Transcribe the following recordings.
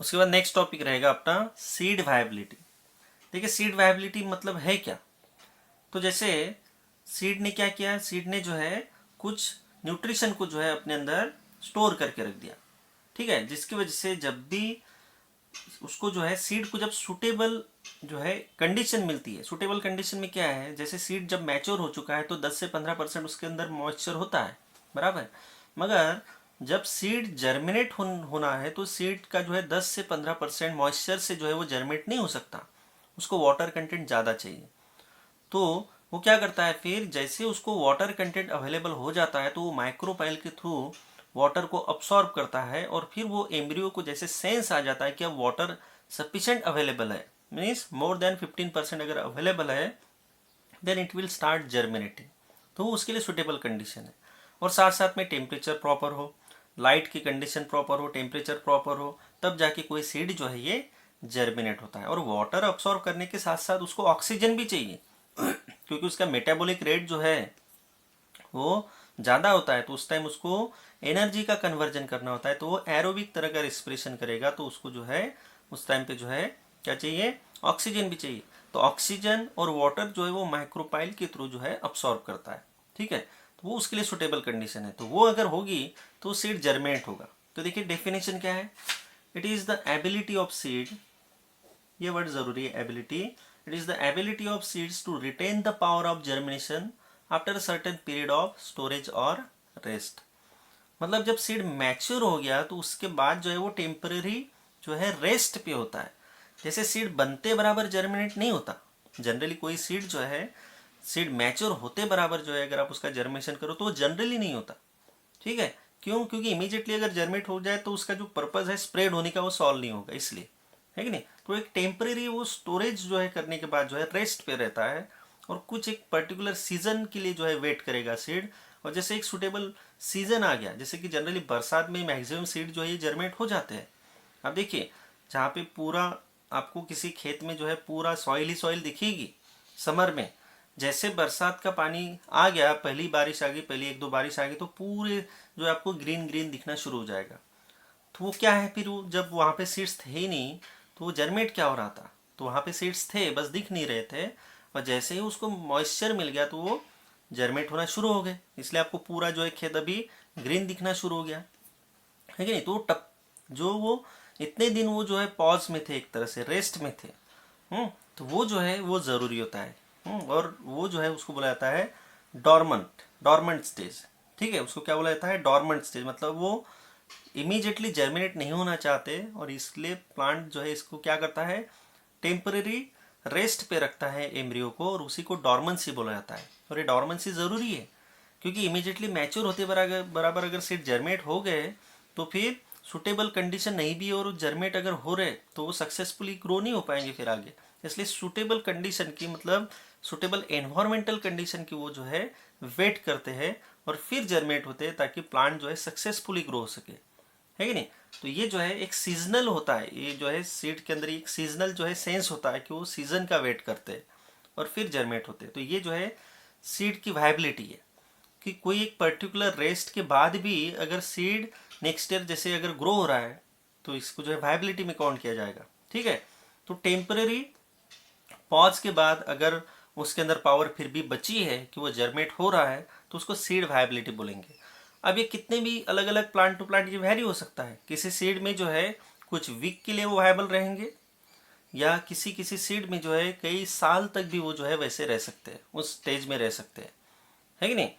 उसके बाद next topic रहेगा अपना सीड वायबिलिटी। देखिए सीड वायबिलिटी मतलब है क्या। तो जैसे सीड ने क्या किया, सीड ने जो है कुछ न्यूट्रिशन को जो है अपने अंदर स्टोर करके रख दिया, ठीक है, जिसकी वजह से जब भी उसको जो है सीड को जब सूटेबल जो है कंडीशन मिलती है, सूटेबल कंडीशन में क्या है, जैसे सीड जब मैच्योर हो चुका है तो 10 से 15% उसके अंदर मॉइस्चर होता है, बराबर। मगर जब सीड जर्मिनेट होना है तो सीड का जो है 10 से 15% मॉइस्चर से जो है वो जर्मिनेट नहीं हो सकता, उसको वाटर कंटेंट ज़्यादा चाहिए। तो वो क्या करता है, फिर जैसे उसको वाटर कंटेंट अवेलेबल हो जाता है तो वो माइक्रोपाइल के थ्रू वाटर को अब्सॉर्ब करता है और फिर वो एम्ब्रियो को जैसे सेंस आ जाता है कि अब वाटर सफिशेंट अवेलेबल है, मीन्स मोर देन 15% अगर अवेलेबल है, then it will start germinating. तो वो उसके लिए सुटेबल कंडीशन है। और साथ साथ में टेम्परेचर प्रॉपर हो, लाइट की कंडीशन प्रॉपर हो, टेम्परेचर प्रॉपर हो, तब जाके कोई सीड जो है ये जर्मिनेट होता है। और वाटर अब्सॉर्ब करने के साथ साथ उसको ऑक्सीजन भी चाहिए क्योंकि उसका मेटाबॉलिक रेट जो है वो ज़्यादा होता है, तो उस टाइम उसको एनर्जी का कन्वर्जन करना होता है, तो वो एरोबिक तरह का रिस्पिरेशन करेगा, तो उसको जो है उस टाइम पे जो है क्या चाहिए, ऑक्सीजन भी चाहिए। तो ऑक्सीजन और वाटर जो है वो माइक्रोपाइल के थ्रू जो है अब्सॉर्ब करता है, ठीक है। तो वो उसके लिए सुटेबल कंडीशन है, तो वो अगर होगी तो सीड जर्मिनेट होगा। तो देखिए डेफिनेशन क्या है, it is the ability of seed, ये वर्ड जरूरी है, ability. It is the ability of seeds to retain the power of germination after certain period of storage और रेस्ट। मतलब जब सीड मैच्योर हो गया तो उसके बाद जो है वो टेम्पररी जो है रेस्ट पे होता है। जैसे सीड बनते बराबर जर्मिनेट नहीं होता, जनरली कोई सीड जो है सीड मैच्योर होते बराबर जो है अगर आप उसका जर्मिनेशन करो तो वो जनरली नहीं होता, ठीक है। क्यों, क्योंकि इमीडिएटली अगर जर्मिनेट हो जाए तो उसका जो पर्पज है स्प्रेड होने का वो सॉल्व नहीं होगा, इसलिए, है कि नहीं। तो एक टेम्परेरी वो स्टोरेज जो है करने के बाद जो है रेस्ट पे रहता है और कुछ एक पर्टिकुलर सीजन के लिए जो है वेट करेगा सीड। और जैसे एक सुटेबल सीजन आ गया, जैसे कि जनरली बरसात में मैक्सिमम सीड जो है ये जर्मिनेट हो जाते हैं। अब देखिए जहाँ पे पूरा आपको किसी खेत में जो है पूरा सॉइल ही सॉइल दिखेगी समर में, जैसे बरसात का पानी आ गया, पहली बारिश आ गई, पहली एक दो बारिश आ गई, तो पूरे जो है आपको ग्रीन ग्रीन दिखना शुरू हो जाएगा। तो वो क्या है, फिर वो जब वहाँ पे सीड्स थे ही नहीं तो वो जर्मेट क्या हो रहा था, तो वहाँ पे सीड्स थे बस दिख नहीं रहे थे, और जैसे ही उसको मॉइस्चर मिल गया तो वो जर्मेट होना शुरू हो गए, इसलिए आपको पूरा जो है खेत अभी ग्रीन दिखना शुरू हो गया, है कि नहीं। तो टप जो वो इतने दिन वो जो है पॉज में थे, एक तरह से रेस्ट में थे। तो वो जो है वो ज़रूरी होता है। और वो जो है उसको बोला जाता है डॉर्मेंट, डॉर्मेंट स्टेज, ठीक है। उसको क्या बोला जाता है, डॉर्मेंट स्टेज, मतलब वो इमीडिएटली जर्मिनेट नहीं होना चाहते और इसलिए प्लांट जो है इसको क्या करता है, टेम्परेरी रेस्ट पे रखता है एम्ब्रियो को, और उसी को डॉर्मेंसी बोला जाता है। और ये डॉर्मेंसी ज़रूरी है क्योंकि इमीडिएटली मैच्योर होते बराबर बराबर अगर सीड जर्मेट हो गए तो फिर सुटेबल कंडीशन नहीं भी और जर्मेट अगर हो रहे तो वो सक्सेसफुली ग्रो नहीं हो पाएंगे फिर आगे। इसलिए सुटेबल कंडीशन की मतलब सुटेबल एनवायरमेंटल कंडीशन की वो जो है वेट करते हैं और फिर जर्मेट होते हैं ताकि प्लांट जो है सक्सेसफुली ग्रो हो सके, है कि नहीं। तो ये जो है एक सीजनल होता है, ये जो है सीड के अंदर एक सीजनल जो है सेंस होता है कि वो सीजन का वेट करते हैं और फिर जर्मेट होते हैं। तो ये जो है सीड की वायबिलिटी है कि कोई एक पर्टिकुलर रेस्ट के बाद भी अगर सीड नेक्स्ट ईयर जैसे अगर ग्रो हो रहा है तो इसको जो है वायबिलिटी में काउंट किया जाएगा, ठीक है। तो टेम्पररी पॉज के बाद अगर उसके अंदर पावर फिर भी बची है कि वो जर्मेट हो रहा है तो उसको सीड वायबिलिटी बोलेंगे। अब ये कितने भी अलग अलग प्लांट टू प्लांट ये वेरी हो सकता है, किसी सीड में जो है कुछ वीक के लिए वो वायबल रहेंगे या किसी किसी सीड में जो है कई साल तक भी वो जो है वैसे रह सकते हैं, उस स्टेज में रह सकते हैं, है कि नहीं।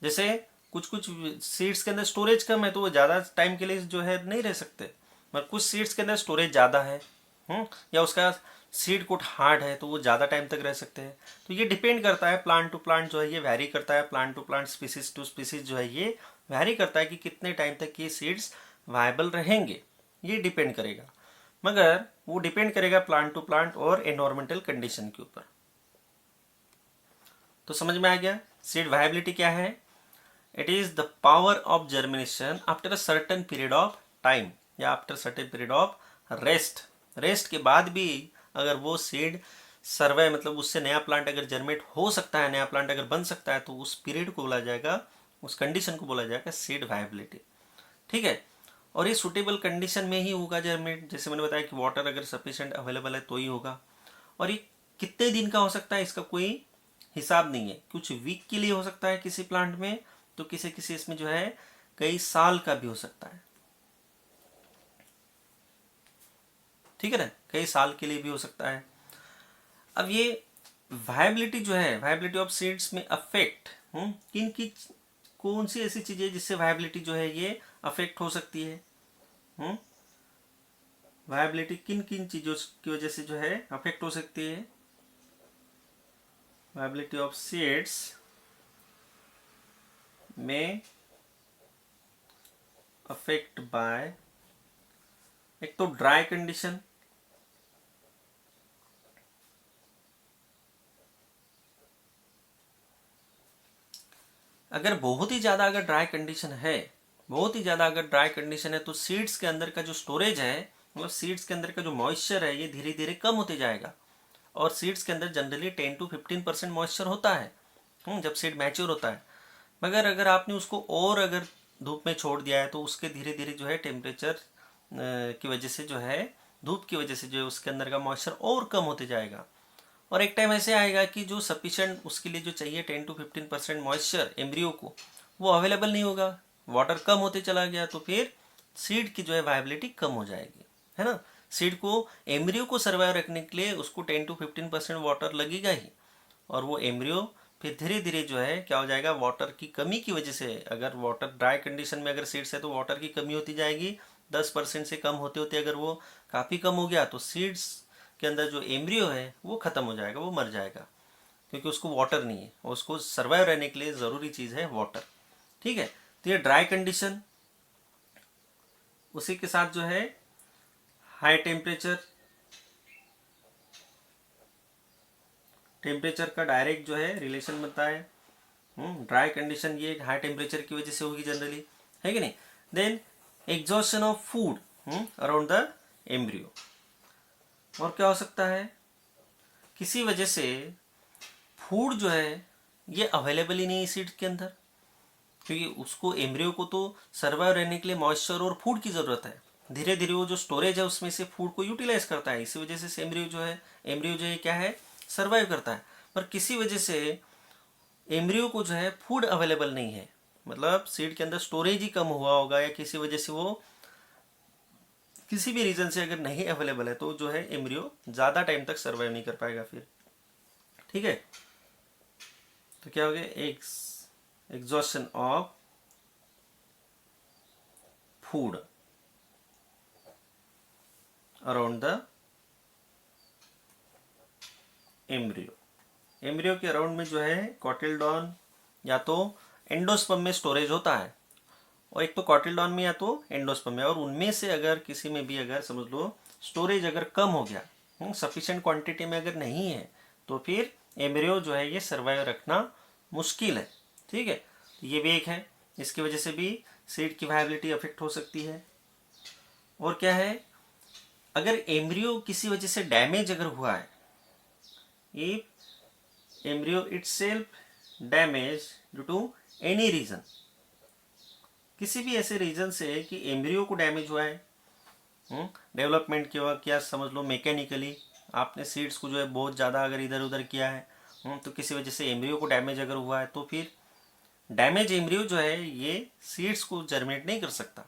जैसे कुछ कुछ सीड्स के अंदर स्टोरेज कम है तो वो ज़्यादा टाइम के लिए जो है नहीं रह सकते, मगर कुछ सीड्स के अंदर स्टोरेज ज़्यादा है, या उसका सीड कोट हार्ड है तो वो ज़्यादा टाइम तक रह सकते हैं। तो ये डिपेंड करता है प्लांट टू प्लांट जो है ये वैरी करता है, plant to plant species to species जो है ये वैरी करता है कि कितने टाइम तक ये सीड्स वायबल रहेंगे, ये डिपेंड करेगा। मगर वो डिपेंड करेगा प्लांट टू प्लांट और एनवायरमेंटल कंडीशन के ऊपर। तो समझ में आ गया सीड वायबिलिटी क्या है। It is the power of germination after a certain period of time या after certain period of rest. Rest के बाद भी अगर वो सीड सर्वाइव मतलब उससे नया प्लांट अगर जर्मेट हो सकता है, नया प्लांट अगर बन सकता है तो उस पीरियड को बोला जाएगा, उस कंडीशन को बोला जाएगा सीड वायबिलिटी, ठीक है। और ये सुटेबल कंडीशन में ही होगा जर्मिनेट, जैसे मैंने बताया कि वाटर अगर सफिशिएंट अवेलेबल है तो ही होगा। और ये कितने दिन का हो सकता है इसका कोई हिसाब नहीं है, कुछ वीक के लिए हो सकता है किसी प्लांट में, तो किसी किसी इसमें जो है कई साल का भी हो सकता है, ठीक है ना, कई साल के लिए भी हो सकता है। अब ये वायबिलिटी जो है, वायबिलिटी ऑफ सीड्स में अफेक्ट किन की, कौन सी ऐसी चीजें जिससे वायबिलिटी जो है ये अफेक्ट हो सकती है, वायबिलिटी किन किन चीजों की वजह से जो है अफेक्ट हो सकती है। वायबिलिटी ऑफ सीड्स में अफेक्ट बाय, एक तो ड्राई कंडीशन, अगर बहुत ही ज़्यादा अगर ड्राई कंडीशन है, बहुत ही ज़्यादा अगर ड्राई कंडीशन है तो सीड्स के अंदर का जो स्टोरेज है, मतलब सीड्स के अंदर का जो मॉइस्चर है ये धीरे धीरे कम होते जाएगा। और सीड्स के अंदर जनरली 10 to 15% मॉइस्चर होता है जब सीड मैच्योर होता है। मगर अगर आपने उसको और अगर धूप में छोड़ दिया है तो उसके धीरे धीरे जो है टेम्परेचर की वजह से जो है, धूप की वजह से जो है उसके अंदर का मॉइस्चर और कम होते जाएगा। और एक टाइम ऐसे आएगा कि जो सफिशेंट उसके लिए जो चाहिए 10 to 15% मॉइस्चर एम्ब्रियो को, वो अवेलेबल नहीं होगा, वाटर कम होते चला गया, तो फिर सीड की जो है वायबिलिटी कम हो जाएगी, है ना। सीड को, एम्ब्रियो को सर्वाइव रखने के लिए उसको 10 to 15% वाटर लगेगा ही, और वो एम्ब्रियो फिर धीरे धीरे जो है क्या हो जाएगा, वाटर की कमी की वजह से, अगर वाटर ड्राई कंडीशन में अगर सीड्स है तो वाटर की कमी होती जाएगी, 10% से कम होते होते अगर वो काफ़ी कम हो गया तो सीड्स के अंदर जो एम्ब्रियो है वो ख़त्म हो जाएगा, वो मर जाएगा, क्योंकि उसको वाटर नहीं है, और उसको सर्वाइव रहने के लिए ज़रूरी चीज़ है वाटर, ठीक है। तो ये ड्राई कंडीशन, उसी के साथ जो है हाई टेम्परेचर, टेम्परेचर का डायरेक्ट जो है रिलेशन बनता है। ड्राई कंडीशन ये हाई टेम्परेचर की वजह से होगी जनरली, है कि नहीं। Then exhaustion of food around the embryo, और क्या हो सकता है, किसी वजह से फूड जो है ये अवेलेबल ही नहीं है सीड के अंदर, क्योंकि उसको, एम्ब्रियो को तो सर्वाइव रहने के लिए मॉइस्चर और फूड की ज़रूरत है, धीरे धीरे वो जो स्टोरेज है उसमें से फूड को यूटिलाइज करता है, इसी वजह से एम्ब्रियो जो है क्या है, सर्वाइव करता है। पर किसी वजह से एम्ब्रियो को जो है फूड अवेलेबल नहीं है, मतलब सीड के अंदर स्टोरेज ही कम हुआ होगा, या किसी वजह से वो किसी भी रीज़न से अगर नहीं अवेलेबल है तो जो है एम्ब्रियो ज़्यादा टाइम तक सर्वाइव नहीं कर पाएगा फिर, ठीक है। तो क्या हो गया, exhaustion of food around the embryo, embryo के अराउंड में जो है कॉटिलडॉन या तो एंडोस्पर्म में स्टोरेज होता है, और एक तो कॉटिलडॉन में या तो एंडोस्पर्म में, और उनमें से अगर किसी में भी अगर समझ लो स्टोरेज अगर कम हो गया, सफिशिएंट क्वांटिटी में अगर नहीं है, तो फिर एम्ब्रियो जो है ये सर्वाइव रखना मुश्किल है, ठीक है। ये भी एक है, इसकी वजह से भी सीड की वायबिलिटी अफेक्ट हो सकती है। और क्या है, अगर एम्ब्रियो किसी वजह से डैमेज अगर हुआ है, if embryo itself damage due to any reason, किसी भी ऐसे रीजन से कि एम्ब्रियो को डैमेज हुआ है, डेवलपमेंट किया, क्या समझ लो मैकेनिकली आपने सीड्स को जो है बहुत ज़्यादा अगर इधर उधर किया है, तो किसी वजह से एम्ब्रियो को डैमेज अगर हुआ है, तो फिर डैमेज एम्ब्रियो जो है ये सीड्स को जर्मिनेट नहीं कर सकता।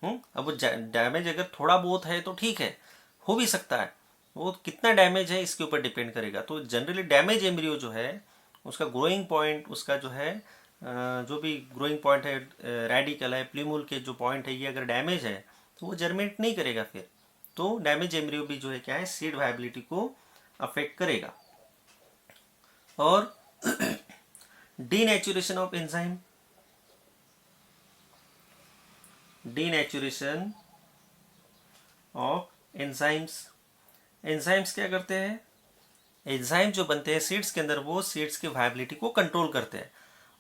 अब वो डैमेज अगर थोड़ा बहुत है तो ठीक है, हो भी सकता है, वो कितना डैमेज है इसके ऊपर डिपेंड करेगा। तो जनरली डैमेज एम्ब्रियो जो है उसका ग्रोइंग पॉइंट, उसका जो है जो भी ग्रोइंग पॉइंट है, रेडिकल है, प्लीमूल के जो पॉइंट है, ये अगर डैमेज है तो वो जर्मिनेट नहीं करेगा फिर। तो डैमेज एम्ब्रियो भी जो है क्या है, सीड वायबिलिटी को अफेक्ट करेगा। और denaturation of enzyme, denaturation of enzymes, enzymes क्या करते हैं, एंजाइम जो बनते हैं सीड्स के अंदर वो सीड्स की वायबिलिटी को कंट्रोल करते हैं,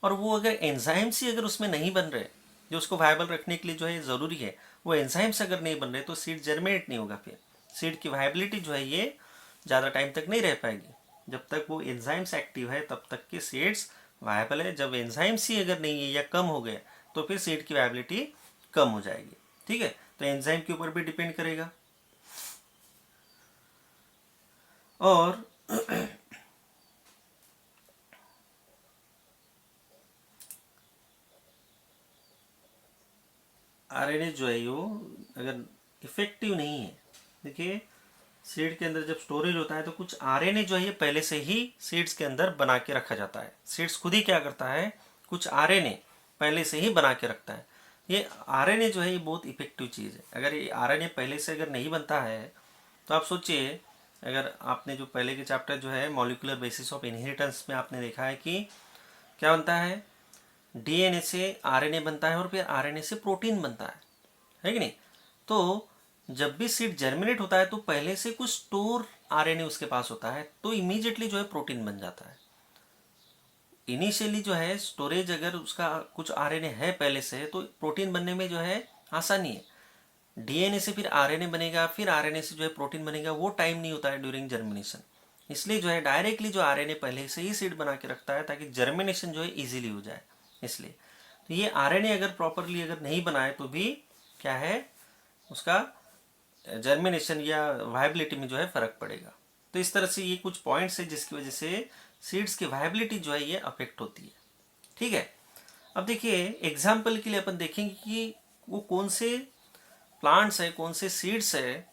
और वो अगर एंजाइम्स ही अगर उसमें नहीं बन रहे जो उसको वायबल रखने के लिए जो है ज़रूरी है, वो एंजाइम्स अगर नहीं बन रहे तो सीड जर्मिनेट नहीं होगा, फिर सीड की वायबिलिटी जो है ये ज़्यादा टाइम तक नहीं रह पाएगी। जब तक वो एंजाइम्स एक्टिव है तब तक के सीड्स वायबल है, जब एंजाइम्स ही अगर नहीं है या कम हो गए तो फिर सीड की वायबिलिटी कम हो जाएगी, ठीक है, तो एंजाइम के ऊपर भी डिपेंड करेगा। और आरएनए जो है वो अगर इफेक्टिव नहीं है, देखिए सीड के अंदर जब स्टोरेज होता है तो कुछ आरएनए जो है ये पहले से ही सीड्स के अंदर बना के रखा जाता है। सीड्स खुद ही क्या करता है, कुछ आरएनए पहले से ही बना के रखता है। ये आरएनए जो है ये बहुत इफेक्टिव चीज़ है। अगर ये आरएनए पहले से अगर नहीं बनता है तो आप सोचिए, अगर आपने जो पहले के चैप्टर जो है मॉलिक्यूलर बेसिस ऑफ इनहेरिटेंस में आपने देखा है कि क्या बनता है, डीएनए से आरएनए बनता है और फिर आरएनए से प्रोटीन बनता है कि नहीं। तो जब भी सीड जर्मिनेट होता है तो पहले से कुछ स्टोर आरएनए उसके पास होता है, तो इमीडिएटली जो है प्रोटीन बन जाता है। इनिशियली जो है स्टोरेज अगर उसका कुछ आरएनए है पहले से, तो प्रोटीन बनने में जो है आसानी है। डीएनए से फिर आरएनए बनेगा, फिर आरएनए से जो है प्रोटीन बनेगा, वो टाइम नहीं होता है ड्यूरिंग जर्मिनेशन। इसलिए जो है डायरेक्टली जो आरएनए पहले से ही सीड बना के रखता है ताकि जर्मिनेशन जो है इजीली हो जाए। इसलिए तो ये आरएनए अगर प्रॉपरली अगर नहीं बनाए तो भी क्या है, उसका जर्मिनेशन या वायबिलिटी में जो है फर्क पड़ेगा। तो इस तरह से ये कुछ पॉइंट्स है जिसकी वजह से सीड्स की वायबिलिटी जो है ये अफेक्ट होती है। ठीक है, अब देखिए एग्जाम्पल के लिए अपन देखेंगे कि वो कौन से प्लांट्स है, कौन से सीड्स है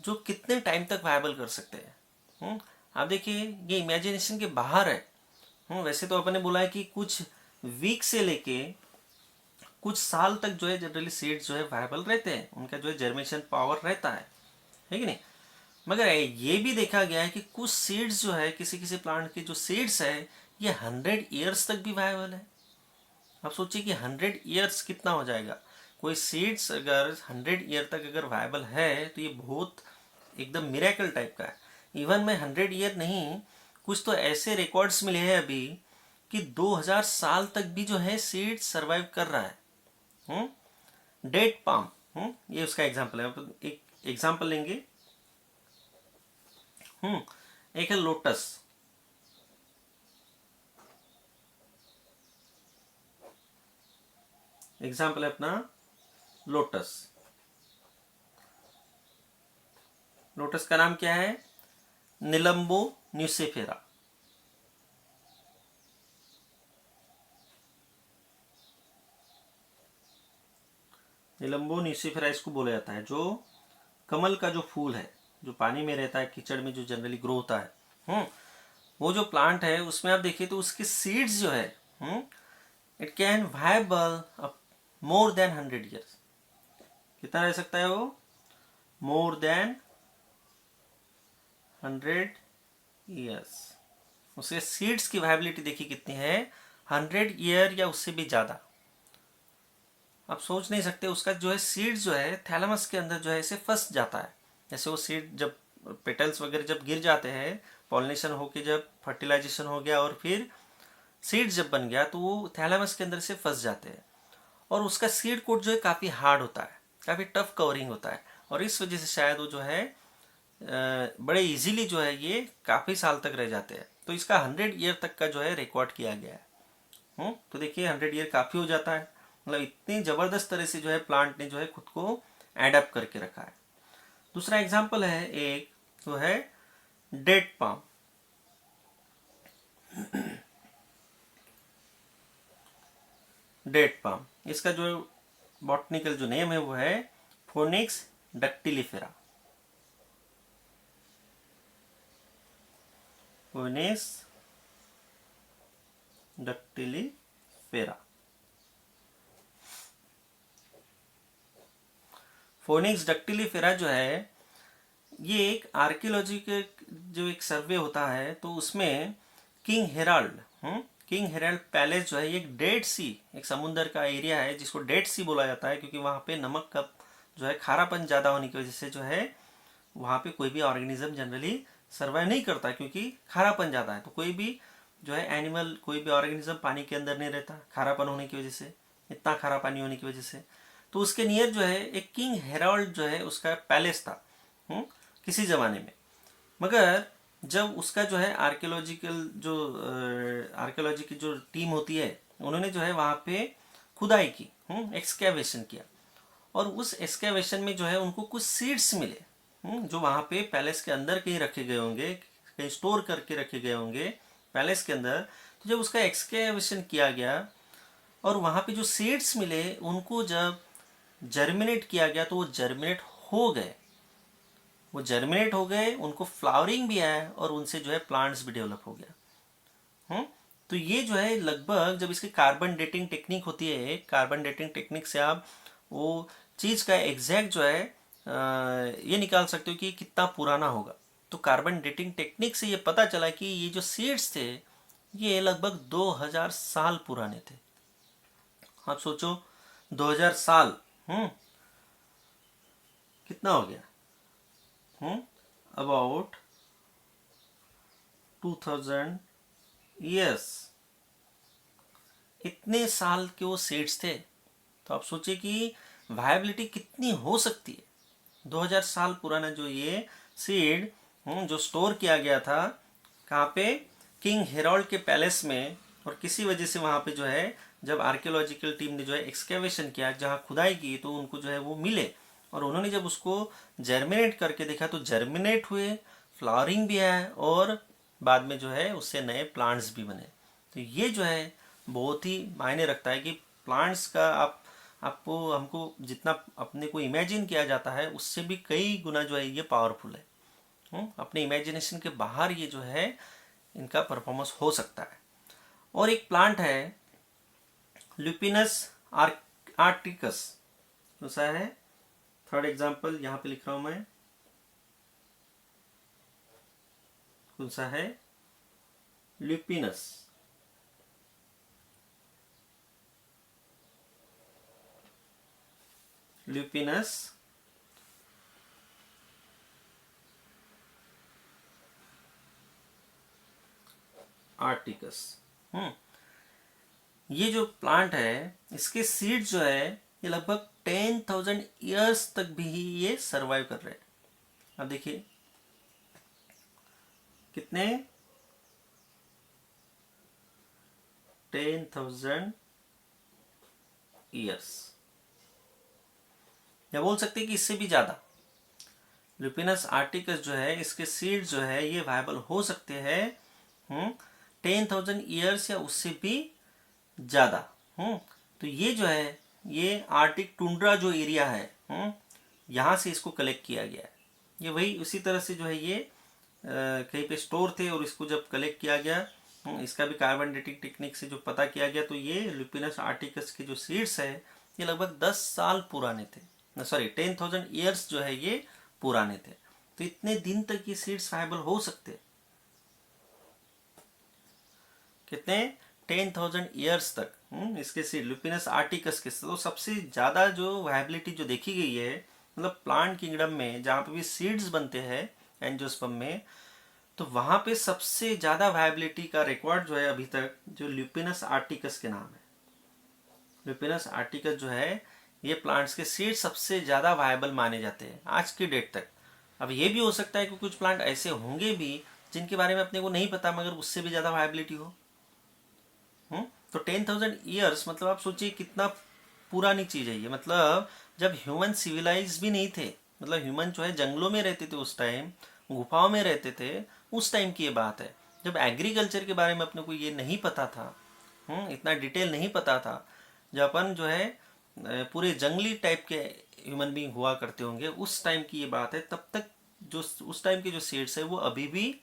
जो कितने टाइम तक वायबल कर सकते हैं। आप देखिए ये इमेजिनेशन के बाहर है। वैसे तो अपन ने बोला है कि कुछ वीक से लेके कुछ साल तक जो है जनरली सीड्स जो है वायबल रहते हैं, उनका जो है जर्मिनेशन पावर रहता है कि नहीं। मगर ये भी देखा गया है कि कुछ सीड्स जो है, किसी किसी प्लांट के जो सीड्स है ये 100 ईयर्स तक भी वायबल है। आप सोचिए कि 100 ईयर्स कितना हो जाएगा। कोई सीड्स अगर 100 ईयर तक अगर वायबल है तो ये बहुत एकदम मिरेकल टाइप का है। इवन में 100 ईयर नहीं, कुछ तो ऐसे रिकॉर्ड्स मिले हैं अभी कि 2000 साल तक भी जो है सीड्स सरवाइव कर रहा है। डेट पाम, ये उसका एग्जाम्पल है। एक एग्जाम्पल लेंगे, एक है लोटस। एग्जाम्पल है अपना लोटस। लोटस का नाम क्या है, निलंबो न्यूसिफेरा। निलंबो न्यूसिफेरा इसको बोला जाता है, जो कमल का जो फूल है, जो पानी में रहता है, कीचड़ में जो जनरली ग्रो होता है। वो जो प्लांट है उसमें आप देखिए तो उसके सीड्स जो है, it can viable more than 100 years. कितना रह सकता है वो, मोर देन 100 ईयर्स। उसके सीड्स की वायबिलिटी देखिए कितनी है, 100 ईयर या उससे भी ज़्यादा। आप सोच नहीं सकते, उसका जो है सीड्स जो है थैलेमस के अंदर जो है इसे फंस जाता है। जैसे वो सीड जब पेटल्स वगैरह जब गिर जाते हैं, पॉलिनेशन होके जब फर्टिलाइजेशन हो गया और फिर सीड्स जब बन गया तो वो थैलेमस के अंदर से फंस जाते हैं। और उसका सीड कोट जो है काफ़ी हार्ड होता है, काफ़ी टफ कवरिंग होता है, और इस वजह से शायद वो जो है बड़े इजीली जो है ये काफ़ी साल तक रह जाते हैं। तो इसका 100 ईयर तक का जो है रिकॉर्ड किया गया है। तो देखिए 100 ईयर काफ़ी हो जाता है, मतलब इतनी ज़बरदस्त तरह से जो है प्लांट ने जो है खुद को एडप्ट करके रखा है। दूसरा एग्जाम्पल है एक, तो है डेट पाम। डेट पाम, इसका जो बॉटनिकल जो नेम है वो है फोनिक्स डक्टिलिफेरा। फोनिक्स डक्टिलिफेरा। फोनिक्स डक्टिलिफेरा जो है ये एक आर्कियोलॉजी के जो एक सर्वे होता है, तो उसमें किंग हेराल्ड पैलेस जो है एक डेड सी, एक समुंदर का एरिया है जिसको डेड सी बोला जाता है, क्योंकि वहाँ पे नमक का जो है खारापन ज़्यादा होने की वजह से जो है वहाँ पे कोई भी ऑर्गेनिज्म जनरली सर्वाइव नहीं करता, क्योंकि खारापन ज़्यादा है। तो कोई भी जो है एनिमल, कोई भी ऑर्गेनिज्म पानी के अंदर नहीं रहता, खारापन होने की वजह से, इतना खारा पानी होने की वजह से। तो उसके नियर जो है एक किंग हेराल्ड जो है उसका पैलेस था किसी ज़माने में। मगर जब उसका जो है आर्कियोलॉजी की जो टीम होती है, उन्होंने जो है वहाँ पे खुदाई की, एक्सकेवेशन किया, और उस एक्सकेवेशन में जो है उनको कुछ सीड्स मिले, जो वहाँ पे पैलेस के अंदर कहीं रखे गए होंगे, कहीं स्टोर करके रखे गए होंगे पैलेस के अंदर। तो जब उसका एक्सकेवेशन किया गया और वहाँ पे जो सीड्स मिले उनको जब जर्मिनेट किया गया तो वो जर्मिनेट हो गए, वो जर्मिनेट हो गए, उनको फ्लावरिंग भी आया और उनसे जो है प्लांट्स भी डेवलप हो गया। तो ये जो है लगभग जब इसकी कार्बन डेटिंग टेक्निक होती है, कार्बन डेटिंग टेक्निक से आप वो चीज़ का एग्जैक्ट जो है ये निकाल सकते हो कि कितना पुराना होगा। तो कार्बन डेटिंग टेक्निक से ये पता चला कि ये जो सीड्स थे ये लगभग 2000 साल पुराने थे। आप सोचो 2000 साल, कितना हो गया, अबाउट 2000 ईयर्स, इतने साल के वो सीड्स थे। तो आप सोचिए कि वायबिलिटी कितनी हो सकती है। 2000 साल पुराना जो ये सीड जो स्टोर किया गया था, कहाँ पे, किंग हेरोल्ड के पैलेस में, और किसी वजह से वहाँ पे जो है जब आर्कियोलॉजिकल टीम ने जो है एक्सकेवेशन किया, जहाँ खुदाई की, तो उनको जो है वो मिले और उन्होंने जब उसको जर्मिनेट करके देखा तो जर्मिनेट हुए, फ्लावरिंग भी आया और बाद में जो है उससे नए प्लांट्स भी बने। तो ये जो है बहुत ही मायने रखता है कि प्लांट्स का आपको हमको जितना अपने को इमेजिन किया जाता है उससे भी कई गुना जो है ये पावरफुल है। अपने इमेजिनेशन के बाहर ये जो है इनका परफॉर्मेंस हो सकता है। और एक प्लांट है ल्यूपिनस आर्टिकस, दूसरा है, थर्ड एग्जाम्पल यहाँ पे लिख रहा हूं मैं, कौन सा है, ल्यूपिनस ल्यूपिनस आर्टिकस। ये जो प्लांट है इसके सीड जो है ये लगभग 10,000 ईयर्स तक भी ये सरवाइव कर रहे हैं। अब देखिए कितने, 10,000 ईयर्स, या बोल सकते हैं कि इससे भी ज्यादा। ल्यूपिनस आर्टिकस जो है इसके सीड जो है ये वायबल हो सकते हैं 10,000 ईयर्स या उससे भी ज्यादा। तो ये जो है ये आर्टिक टुंड्रा जो एरिया है, यहाँ से इसको कलेक्ट किया गया है। ये वही उसी तरह से जो है ये कहीं पे स्टोर थे और इसको जब कलेक्ट किया गया, इसका भी कार्बन डेटिंग टेक्निक से जो पता किया गया, तो ये ल्यूपिनस आर्टिकस के जो सीड्स है ये लगभग 10 साल पुराने थे, सॉरी 10,000 ईयर्स जो है ये पुराने थे। तो इतने दिन तक ये सीड्स वायबल हो सकते, कितने, 10,000 ईयर्स तक इसके सीड ल्यूपिनस आर्टिकस के। तो सबसे ज़्यादा जो वायबिलिटी जो देखी गई है, मतलब प्लांट किंगडम में जहाँ पे भी सीड्स बनते हैं एंजियोस्पर्म में, तो वहाँ पे सबसे ज़्यादा वायबिलिटी का रिकॉर्ड जो है अभी तक जो ल्यूपिनस आर्टिकस के नाम है। ल्यूपिनस आर्टिकस जो है ये प्लांट्स के सीड सबसे ज़्यादा वायबल माने जाते हैं आज की डेट तक। अब ये भी हो सकता है कि कुछ प्लांट ऐसे होंगे भी जिनके बारे में अपने को नहीं पता मगर उससे भी ज़्यादा वायबिलिटी हो। तो 10,000 ईयर्स मतलब आप सोचिए कितना पुरानी चीज़ है ये। मतलब जब ह्यूमन सिविलाइज भी नहीं थे, मतलब ह्यूमन जो है जंगलों में रहते थे उस टाइम, गुफाओं में रहते थे, उस टाइम की ये बात है जब एग्रीकल्चर के बारे में अपने को ये नहीं पता था, इतना डिटेल नहीं पता था। जब अपन जो है पूरे जंगली टाइप के ह्यूमन बींग हुआ करते होंगे, उस टाइम की ये बात है। तब तक जो उस टाइम के जो सीड्स है वो अभी भी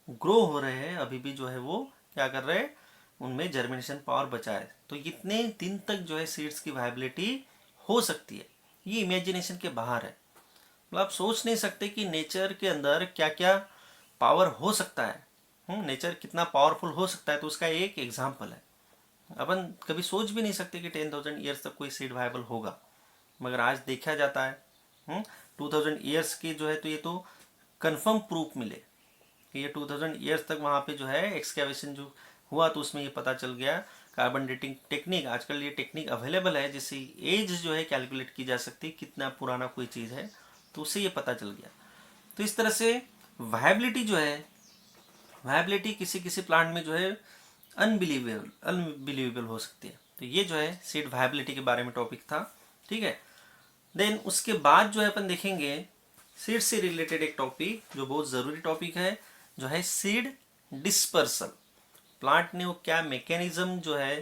ग्रो हो रहे हैं, अभी भी जो है वो क्या कर रहे हैं, उनमें जर्मिनेशन पावर बचा है। तो इतने दिन तक जो है सीड्स की वायबिलिटी हो सकती है, ये इमेजिनेशन के बाहर है। मतलब आप सोच नहीं सकते कि नेचर के अंदर क्या क्या पावर हो सकता है, नेचर कितना पावरफुल हो सकता है। तो उसका एक एग्जाम्पल है। अपन कभी सोच भी नहीं सकते कि 10,000 ईयर्स तक कोई सीड वायबल होगा, मगर आज देखा जाता है 2000 ईयर्स की जो है, तो ये तो कंफर्म प्रूफ मिले कि ये 2000 ईयर्स तक वहाँ पे जो है एक्सकेवेशन जो हुआ तो उसमें ये पता चल गया। कार्बन डेटिंग टेक्निक, आजकल ये टेक्निक अवेलेबल है जिससे एज जो है कैलकुलेट की जा सकती है कितना पुराना कोई चीज़ है, तो उससे ये पता चल गया। तो इस तरह से वायबिलिटी जो है, वायबिलिटी किसी किसी प्लांट में जो है अनबिलीवेबल हो सकती है। तो ये जो है सीड वायबिलिटी के बारे में टॉपिक था। ठीक है, देन उसके बाद जो है अपन देखेंगे सीड से रिलेटेड एक टॉपिक जो बहुत ज़रूरी टॉपिक है, जो है सीड डिस्पर्सल। प्लांट ने वो क्या मैकेनिज्म जो है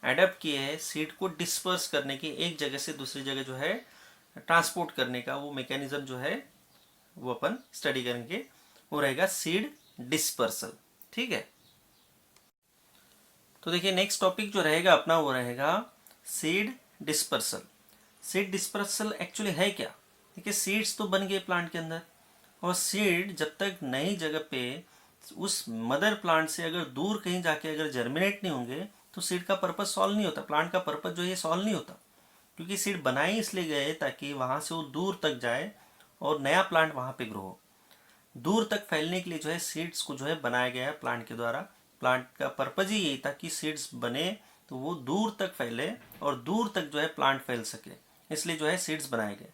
एडप्ट किए है सीड को डिस्पर्स करने की, एक जगह से दूसरी जगह जो है ट्रांसपोर्ट करने का, वो मैकेनिज्म जो है वो अपन स्टडी करेंगे, वो रहेगा सीड डिस्पर्सल। ठीक है, तो देखिए नेक्स्ट टॉपिक जो रहेगा अपना वो रहेगा seed dispersal. Seed dispersal actually है क्या? देखिए सीड्स तो बन गए प्लांट के अंदर, और सीड जब तक नई जगह पे उस मदर प्लांट से अगर दूर कहीं जाके अगर जर्मिनेट नहीं होंगे तो सीड का पर्पस सॉल्व नहीं होता, प्लांट का पर्पस जो है सॉल्व नहीं होता। क्योंकि सीड बनाए इसलिए गए ताकि वहाँ से वो दूर तक जाए और नया प्लांट वहाँ पे ग्रो हो। दूर तक फैलने के लिए जो है सीड्स को जो है बनाया गया है प्लांट के द्वारा। प्लांट का पर्पज ही यही था कि सीड्स बने तो वो दूर तक फैले और दूर तक जो है प्लांट फैल सके, इसलिए जो है सीड्स बनाए गए।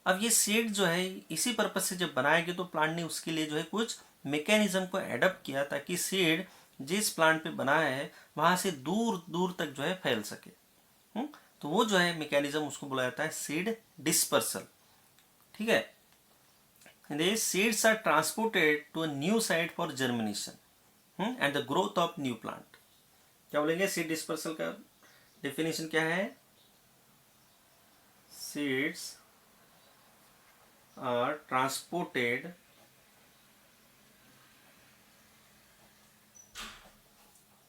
अब ये सीड जो है इसी पर्पज से जब बनाए गए तो प्लांट ने उसके लिए जो है कुछ मैकेनिज्म को एडप्ट किया ताकि सीड जिस प्लांट पे बना है वहां से दूर दूर तक जो है फैल सके। तो वो जो है मैकेनिज्म उसको बोला जाता है सीड डिस्पर्सल। ठीक है, these seeds are transported to a new site for germination and the growth of new plant। क्या बोलेंगे सीड डिस्पर्सल का डेफिनेशन क्या है? Seeds are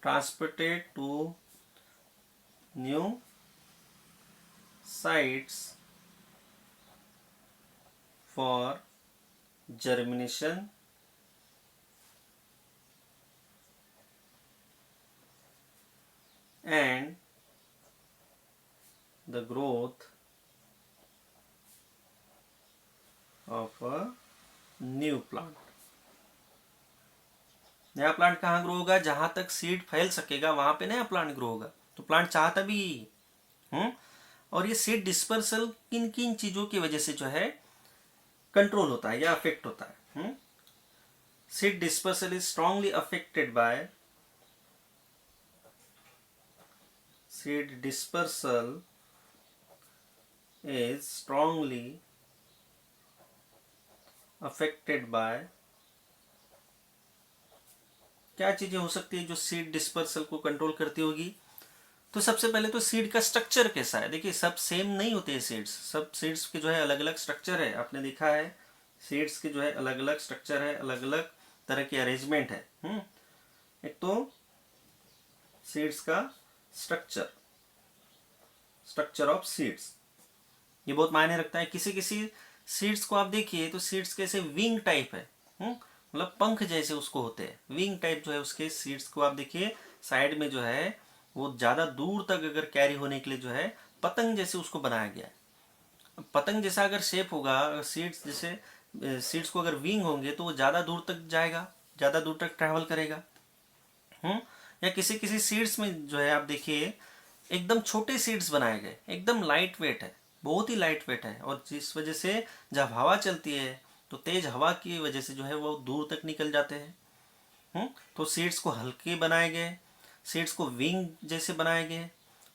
transported to new sites for germination and the growth of a new plant। नया plant कहाँ grow होगा? जहां तक सीड फैल सकेगा वहां पे नया प्लांट ग्रो होगा। तो प्लांट चाहता भी और ये सीड डिस्पर्सल किन किन चीजों की वजह से जो है कंट्रोल होता है या अफेक्ट होता है? Seed dispersal is strongly affected by seed dispersal is strongly affected by क्या चीजें हो सकती है जो सीड डिस्पर्सल को कंट्रोल करती होगी? तो सबसे पहले तो सीड का स्ट्रक्चर कैसा है। देखिए सब सेम नहीं होते हैं सीड्स, सब सीड्स के जो है अलग अलग स्ट्रक्चर है। आपने देखा है सीड्स के जो है अलग अलग स्ट्रक्चर है, अलग अलग तरह की अरेंजमेंट है। एक तो सीड्स का स्ट्रक्चर ऑफ सीड्स, ये बहुत मायने रखता है। किसी किसी सीड्स को आप देखिए तो सीड्स कैसे विंग टाइप है, मतलब पंख जैसे उसको होते हैं, विंग टाइप जो है उसके सीड्स को आप देखिए साइड में जो है वो ज्यादा दूर तक अगर कैरी होने के लिए जो है पतंग जैसे उसको बनाया गया है। पतंग जैसा अगर शेप होगा, सीड्स जैसे सीड्स को अगर विंग होंगे तो वो ज्यादा दूर तक जाएगा, ज्यादा दूर तक ट्रैवल करेगा। या किसी किसी सीड्स में जो है आप देखिए एकदम छोटे सीड्स बनाए गए, एकदम लाइट वेट है, बहुत ही लाइट वेट है, और जिस वजह से जब हवा चलती है तो तेज हवा की वजह से जो है वो दूर तक निकल जाते हैं। तो सीड्स को हल्के बनाए गए, सीड्स को विंग जैसे बनाए गए।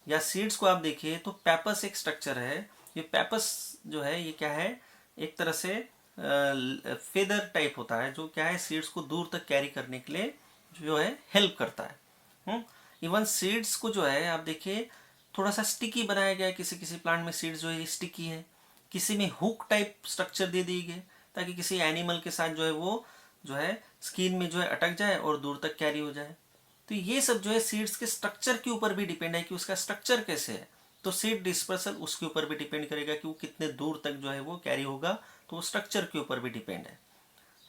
या सीड्स को आप देखिए तो पेपस एक स्ट्रक्चर है, ये पेपस जो है ये क्या है, एक तरह से फेदर टाइप होता है जो क्या है सीड्स को दूर तक कैरी करने के लिए जो है हेल्प करता है। इवन सीड्स को जो है आप देखिए थोड़ा सा स्टिकी बनाया गया है, किसी किसी प्लांट में सीड्स जो है स्टिकी है, किसी में हुक टाइप स्ट्रक्चर दे दी गई ताकि किसी एनिमल के साथ जो है वो जो है स्किन में जो है अटक जाए और दूर तक कैरी हो जाए। तो ये सब जो है सीड्स के स्ट्रक्चर के ऊपर भी डिपेंड है कि उसका स्ट्रक्चर कैसे है। तो सीड डिस्पर्सल उसके ऊपर भी डिपेंड करेगा कि वो कितने दूर तक जो है वो कैरी होगा, तो वो स्ट्रक्चर के ऊपर भी डिपेंड है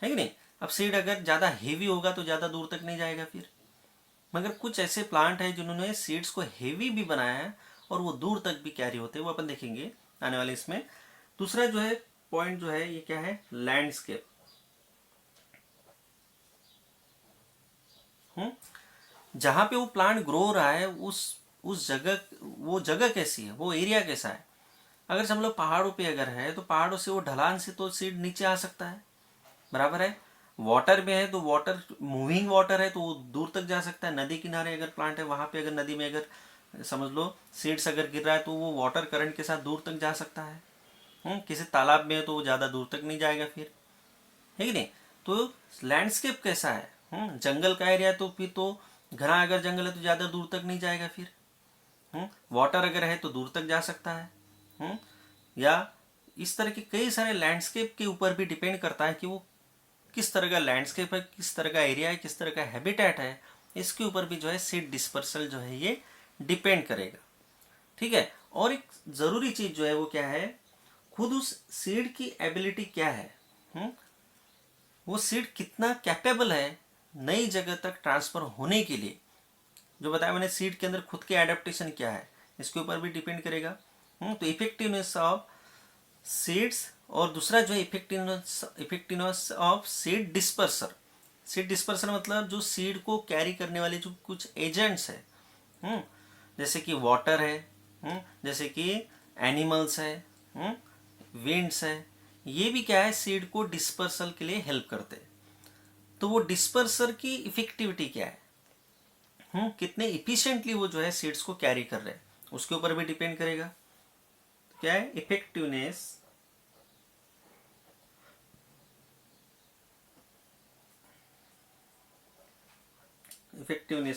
कि नहीं। अब सीड अगर ज़्यादा हेवी होगा तो ज़्यादा दूर तक नहीं जाएगा फिर। मगर कुछ ऐसे प्लांट है जिन्होंने सीड्स को हेवी भी बनाया है और वो दूर तक भी कैरी होते हैं, वो अपन देखेंगे आने वाले इसमें। दूसरा जो है पॉइंट जो है ये क्या है, लैंडस्केप। जहां पे वो प्लांट ग्रो हो रहा है उस जगह, वो जगह कैसी है, वो एरिया कैसा है। अगर हम लोग पहाड़ों पे अगर है तो पहाड़ों से वो ढलान से तो सीड नीचे आ सकता है, बराबर है। वाटर में है तो वाटर मूविंग वाटर है तो वो दूर तक जा सकता है। नदी किनारे अगर प्लांट है वहां पे अगर नदी में अगर समझ लो सीड्स अगर गिर रहा है तो वो वाटर करंट के साथ दूर तक जा सकता है। किसी तालाब में है तो वो ज़्यादा दूर तक नहीं जाएगा फिर, है कि नहीं। तो लैंडस्केप कैसा है, जंगल का एरिया तो फिर तो घना अगर जंगल है तो ज़्यादा दूर तक नहीं जाएगा फिर। वाटर अगर है तो दूर तक जा सकता है। या इस तरह के कई सारे लैंडस्केप के ऊपर भी डिपेंड करता है कि वो किस तरह का लैंडस्केप है, किस तरह का एरिया है, किस तरह का हैबिटेट है, इसके ऊपर भी जो है सीड डिस्पर्सल जो है ये डिपेंड करेगा। ठीक है। और एक ज़रूरी चीज़ जो है वो क्या है, खुद उस सीड की एबिलिटी क्या है, वो सीड कितना कैपेबल है नई जगह तक ट्रांसफ़र होने के लिए। जो बताया मैंने, सीड के अंदर खुद के एडेप्टेशन क्या है, इसके ऊपर भी डिपेंड करेगा। तो इफेक्टिवनेस ऑफ सीड्स, और दूसरा जो है effectiveness of seed disperser. Seed disperser मतलब जो सीड को कैरी करने वाले जो कुछ एजेंट्स है, जैसे कि वाटर है, जैसे कि एनिमल्स है, विंड्स है, ये भी क्या है, सीड को डिस्पर्सल के लिए हेल्प करते हैं। तो वो डिस्पर्सर की इफेक्टिविटी क्या है, कितने इफिशिएंटली वो जो है सीड्स को कैरी कर रहे हैं, उसके ऊपर भी डिपेंड करेगा। क्या है, इफेक्टिवनेस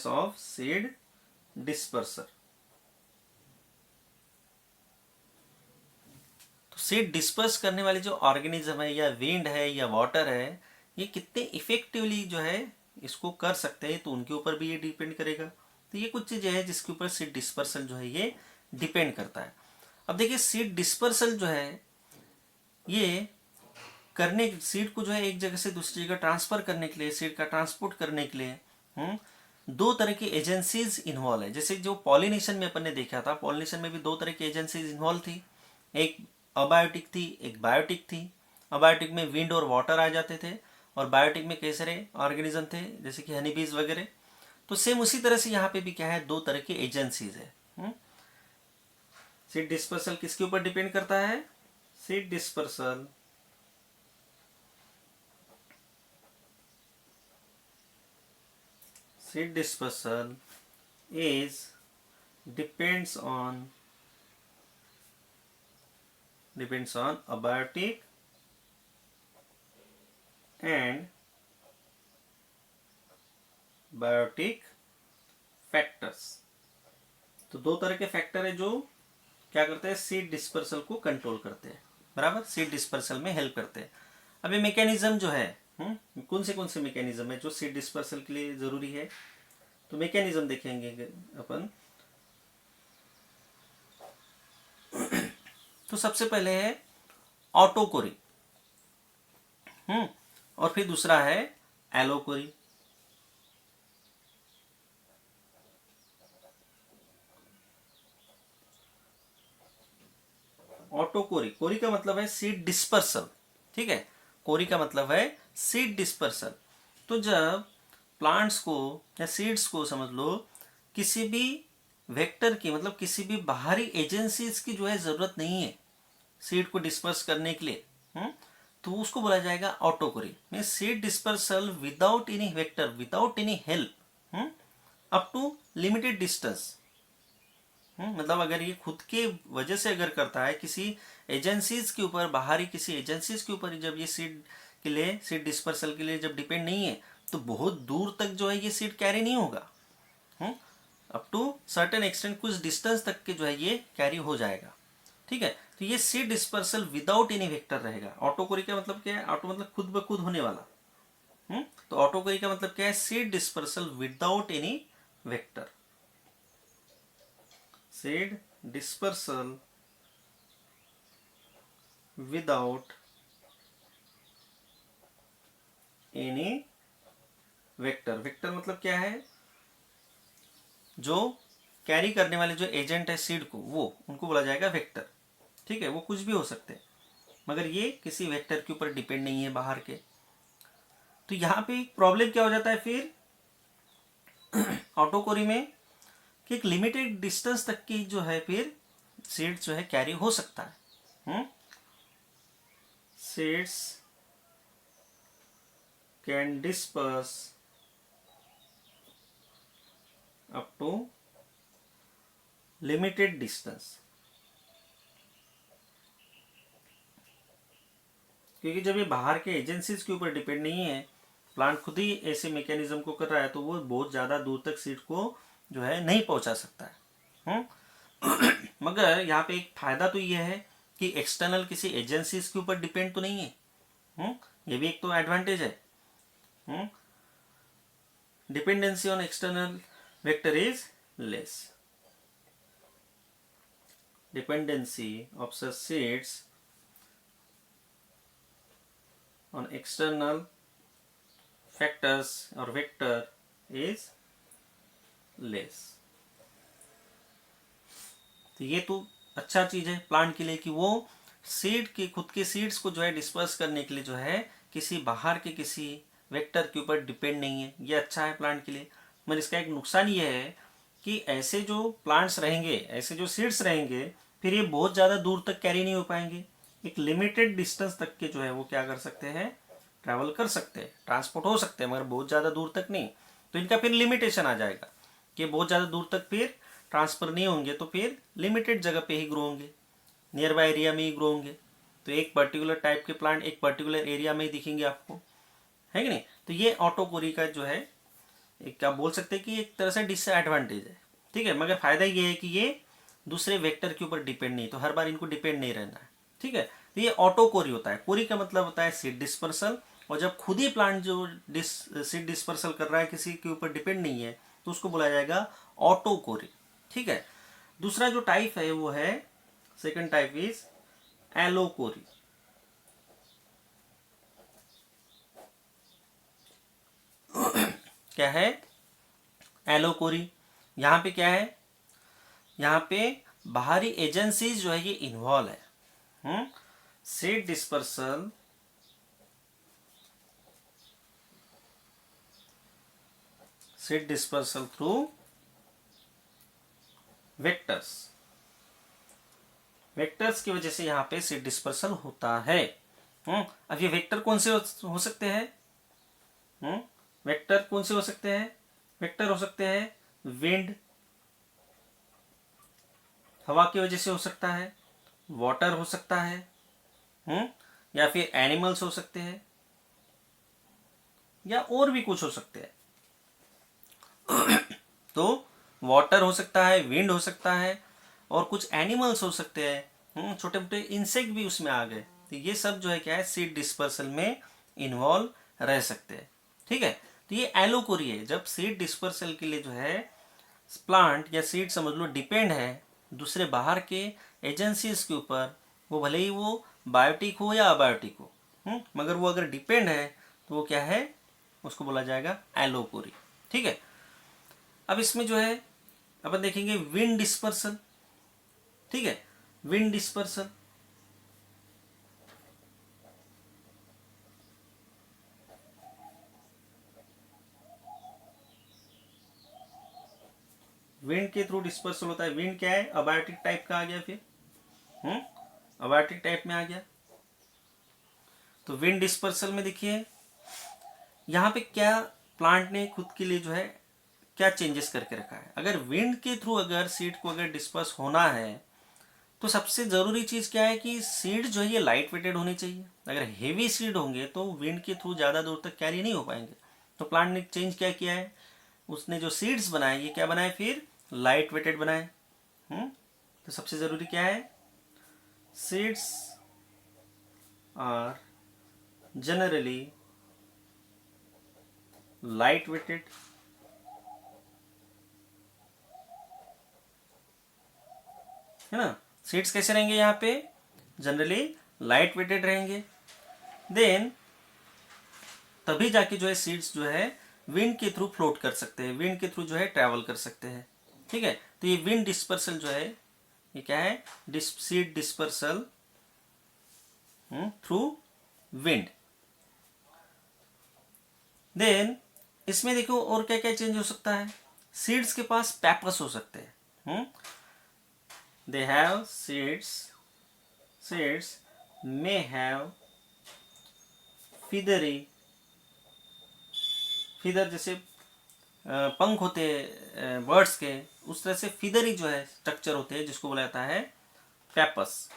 ऑफ सीड डिस्पर्सर। तो सीड डिस्पर्स करने वाले जो ऑर्गेनिज्म है, या विंड है, या वाटर है, ये कितने इफेक्टिवली जो है इसको कर सकते हैं, तो उनके ऊपर भी ये डिपेंड करेगा। तो ये कुछ चीजें हैं जिसके ऊपर सीड डिस्पर्सल जो है ये डिपेंड करता है। अब देखिए, सीड डिस्पर्सल जो है ये करने, सीड को जो है एक जगह से दूसरी जगह ट्रांसफर करने के लिए, सीड का ट्रांसपोर्ट करने के लिए दो तरह की एजेंसीज इन्वॉल्व है। जैसे जो पॉलिनेशन में अपन ने देखा था, पॉलिनेशन में भी दो तरह की एजेंसीज इन्वॉल्व थी, एक अबायोटिक थी, एक बायोटिक थी। अबायोटिक में विंड और वाटर आ जाते थे, और बायोटिक में कई सारे ऑर्गेनिज्म थे जैसे कि हनीबीज वगैरह। तो सेम उसी तरह से यहाँ पे भी क्या है, दो तरह की एजेंसीज है। सीड डिस्पर्सल किसके ऊपर डिपेंड करता है, seed dispersal seed dispersal is depends on abiotic and biotic factors। तो दो तरह के फैक्टर है जो क्या करते हैं, सीड डिस्पर्सल को कंट्रोल करते हैं, बराबर, सीड डिस्पर्सल में हेल्प करते हैं। अब ये मैकेनिज्म जो है, कौन से मैकेनिज्म है जो सीड डिस्पर्सल के लिए जरूरी है, तो मैकेनिज्म देखेंगे अपन। तो सबसे पहले है ऑटोकोरी, और फिर दूसरा है एलोकोरी। ऑटोकोरी, कोरी का मतलब है सीड डिस्पर्सल, ठीक है, कोरी का मतलब है सीड डिस्पर्सल। तो जब प्लांट्स को या सीड्स को समझ लो किसी भी वेक्टर की, मतलब किसी भी बाहरी एजेंसीज की जो है जरूरत नहीं है सीड को डिस्पर्स करने के लिए, तो उसको बोला जाएगा autochory. Mean seed dispersal without any vector, without any help, up to limited distance. मतलब अगर ये खुद के वजह से अगर करता है, किसी एजेंसीज के ऊपर, बाहरी किसी एजेंसीज के ऊपर जब ये सीड के लिए, सीड डिस्पर्सल के लिए जब डिपेंड नहीं है, तो बहुत दूर तक जो है ये सीड कैरी नहीं होगा। अप टू सर्टेन एक्सटेंट, कुछ डिस्टेंस तक के जो है ये कैरी हो जाएगा। ठीक है, तो ये seed dispersal without any vector रहेगा। ऑटोकोरी का मतलब क्या है, ऑटो मतलब खुद ब खुद होने वाला। तो ऑटोकोरी का मतलब क्या है, seed dispersal without any vector. Seed dispersal without any vector. Vector मतलब क्या है, जो कैरी करने वाले जो एजेंट है सीड को, वो उनको बोला जाएगा वेक्टर। ठीक है, वो कुछ भी हो सकते हैं, मगर ये किसी वेक्टर के ऊपर डिपेंड नहीं है बाहर के। तो यहाँ पे प्रॉब्लम क्या हो जाता है फिर ऑटोकोरी में, कि एक लिमिटेड डिस्टेंस तक की जो है फिर सीड्स जो है कैरी हो सकता है। Seeds can disperse up to limited distance. क्योंकि जब ये बाहर के एजेंसीज के ऊपर डिपेंड नहीं है, प्लांट खुद ही ऐसे मैकेनिज्म को कर रहा है, तो वो बहुत ज़्यादा दूर तक सीड को जो है नहीं पहुंचा सकता है। मगर यहाँ पे एक फायदा तो ये है कि एक्सटर्नल किसी एजेंसीज के ऊपर डिपेंड तो नहीं है। ये भी एक तो एडवांटेज है। Dependency on external vector is less. Dependency of such seeds on external factors or vector is less। तो ये तो अच्छा चीज है प्लांट के लिए कि वो सीड के खुद के सीड्स को जो है डिस्पर्स करने के लिए जो है किसी बाहर के किसी वेक्टर के ऊपर डिपेंड नहीं है। ये अच्छा है प्लांट के लिए। मगर इसका एक नुकसान ये है कि ऐसे जो प्लांट्स रहेंगे, ऐसे जो सीड्स रहेंगे, फिर ये बहुत ज़्यादा दूर तक कैरी नहीं हो पाएंगे। एक लिमिटेड डिस्टेंस तक के जो है वो क्या कर सकते हैं, ट्रैवल कर सकते हैं, ट्रांसपोर्ट हो सकते हैं, मगर बहुत ज़्यादा दूर तक नहीं। तो इनका फिर लिमिटेशन आ जाएगा कि बहुत ज़्यादा दूर तक फिर ट्रांसफर नहीं होंगे, तो फिर लिमिटेड जगह पे ही ग्रो होंगे, नियर बाय एरिया में ही ग्रो होंगे। तो एक पर्टिकुलर टाइप के प्लांट एक पर्टिकुलर एरिया में ही दिखेंगे आपको, है कि नहीं। तो ये ऑटोकोरी का जो है एक क्या बोल सकते हैं कि एक तरह से डिसएडवांटेज है, ठीक है। मगर फायदा ये है कि ये दूसरे वेक्टर के ऊपर डिपेंड नहीं, तो हर बार इनको डिपेंड नहीं रहना है, ठीक है। तो ये ऑटो कोरी होता है। कोरी का मतलब होता है सीड डिस्पर्सल, और जब खुद ही प्लांट जो सीड डिस्पर्सल कर रहा है, किसी के ऊपर डिपेंड नहीं है, तो उसको बोला जाएगा ऑटो कोरी, ठीक है। दूसरा जो टाइप है वो है, सेकंड टाइप इज एलोकोरी। क्या है एलोकोरी? यहाँ पे क्या है, यहाँ पे बाहरी एजेंसीज जो है ये इन्वॉल्व है। सीड डिस्पर्सल थ्रू वेक्टर्स की वजह से यहाँ पे सीड डिस्पर्सल होता है। अब ये वेक्टर कौन से हो सकते हैं? वेक्टर कौन से हो सकते हैं? वेक्टर हो सकते हैं विंड, हवा की वजह से हो सकता है, वाटर हो सकता है, या फिर एनिमल्स हो सकते हैं, या और भी कुछ हो सकते हैं। तो वाटर हो सकता है, विंड हो सकता है, और कुछ एनिमल्स हो सकते हैं, छोटे मोटे इंसेक्ट भी उसमें आ गए। तो ये सब जो है क्या है, सीड डिस्पर्सल में इन्वॉल्व रह सकते हैं, ठीक है। तो ये एलोकोरी है, जब सीड डिस्पर्सल के लिए जो है प्लांट या सीड समझ लो डिपेंड है दूसरे बाहर के एजेंसीज के ऊपर, वो भले ही वो बायोटिक हो या अबायोटिक हो, मगर वो अगर डिपेंड है तो वो क्या है, उसको बोला जाएगा एलोकोरी, ठीक है। अब इसमें जो है अपन देखेंगे विंड डिस्पर्सल, ठीक है। विंड डिस्पर्सल विंड के थ्रू डिस्पर्सल होता है। विंड क्या है, अबायोटिक टाइप का आ गया, फिर अबायोटिक टाइप में आ गया। तो विंड डिस्पर्सल में देखिए यहाँ पे क्या प्लांट ने खुद के लिए जो है क्या चेंजेस करके रखा है। अगर विंड के थ्रू अगर सीड को अगर डिस्पर्स होना है, तो सबसे ज़रूरी चीज़ क्या है कि सीड जो है ये लाइट वेटेड होनी चाहिए। अगर हेवी सीड होंगे तो विंड के थ्रू ज़्यादा दूर तक कैरी नहीं हो पाएंगे। तो प्लांट ने चेंज क्या किया है, उसने जो सीड्स बनाए ये क्या बनाए, फिर लाइट वेटेड बनाए। तो सबसे ज़रूरी क्या है, seeds are generally light weighted, है ना। सीड्स कैसे रहेंगे यहाँ पे, जनरली लाइट वेटेड रहेंगे। देन तभी जाके जो है सीड्स जो है विंड के थ्रू फ्लोट कर सकते हैं, विंड के थ्रू जो है ट्रैवल कर सकते हैं, ठीक है। तो ये विंड डिस्पर्सल जो है ये क्या है, seed dispersal through wind. Then इसमें देखो और क्या क्या चेंज हो सकता है। सीड्स के पास पैपस हो सकते हैं, they have seeds may have feathery, feather जैसे पंख होते हैं बर्ड्स के, उस तरह से feathery जो है स्ट्रक्चर होते हैं जिसको बोला जाता है पैपस।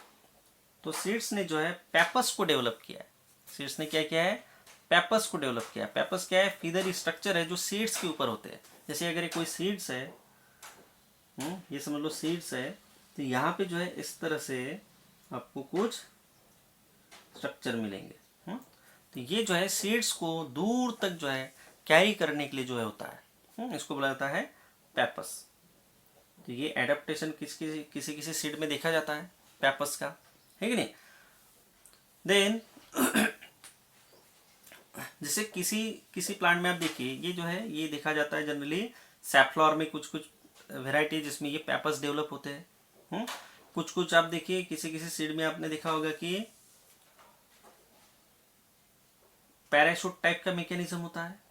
तो सीड्स ने जो है पैपस को डेवलप किया है, सीड्स ने क्या किया है, पेपल्स को डेवलप किया। पेपल्स क्या है, फीदरी स्ट्रक्चर है जो सीड्स के ऊपर होते हैं। जैसे अगर ये कोई सीड्स है, ये समझ लो सीड्स है, तो यहाँ पे जो है इस तरह से आपको कुछ स्ट्रक्चर मिलेंगे। तो ये जो है सीड्स को दूर तक जो है कैरी करने के लिए जो है होता है, इसको बोला जाता है पेपस। तो ये एडेप्टेशन किसी किसी सीड में देखा जाता है पेपस का, है कि नहीं। देन जैसे किसी किसी प्लांट में आप देखिए, ये जो है ये देखा जाता है जनरली सैफ्लॉर में कुछ कुछ वेराइटी जिसमें ये पेपल्स डेवलप होते हैं। कुछ कुछ आप देखिए किसी किसी सीड में आपने देखा होगा कि पैराशूट टाइप का मैकेनिज्म होता है।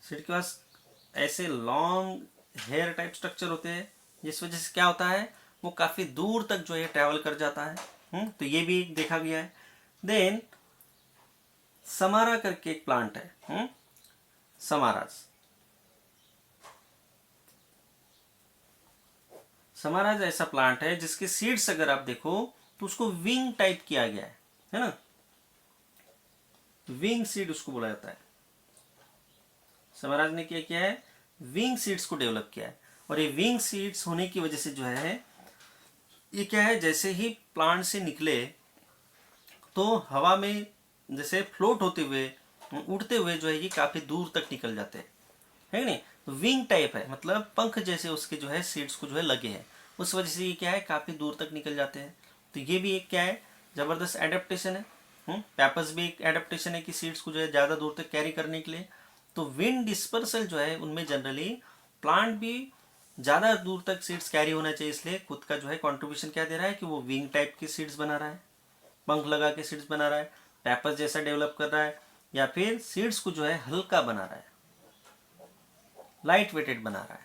सीड के पास ऐसे लॉन्ग हेयर टाइप स्ट्रक्चर होते हैं, जिस वजह से क्या होता है, वो काफी दूर तक जो है ट्रैवल कर जाता है। तो ये भी देखा गया है। देन समारा करके एक प्लांट है, समाराज। समाराज ऐसा प्लांट है जिसके सीड्स अगर आप देखो तो उसको विंग टाइप किया गया है ना। विंग सीड उसको बोला जाता है। समाराज ने क्या किया है, विंग सीड्स को डेवलप किया है। और ये विंग सीड्स होने की वजह से जो है ये क्या है, जैसे ही प्लांट से निकले तो हवा में जैसे फ्लोट होते हुए उड़ते हुए जो है ये काफी दूर तक निकल जाते हैं, है नहीं। तो विंग टाइप है, मतलब पंख जैसे उसके जो है सीड्स को जो है लगे हैं, उस वजह से ये क्या है काफी दूर तक निकल जाते हैं। तो ये भी एक क्या है, जबरदस्त एडेप्टेशन है। पेपल्स भी एक एडेप्टेशन है कि सीड्स को जो है ज्यादा दूर तक कैरी करने के लिए। तो विंड डिस्पर्सल जो है उनमें जनरली प्लांट भी ज्यादा दूर तक सीड्स कैरी होना चाहिए, इसलिए खुद का जो है कॉन्ट्रीब्यूशन क्या दे रहा है कि वो विंग टाइप की सीड्स बना रहा है, पंख लगा के सीड्स बना रहा है, पेपर्स जैसा डेवलप कर रहा है, या फिर सीड्स को जो है हल्का बना रहा है, लाइट वेटेड बना रहा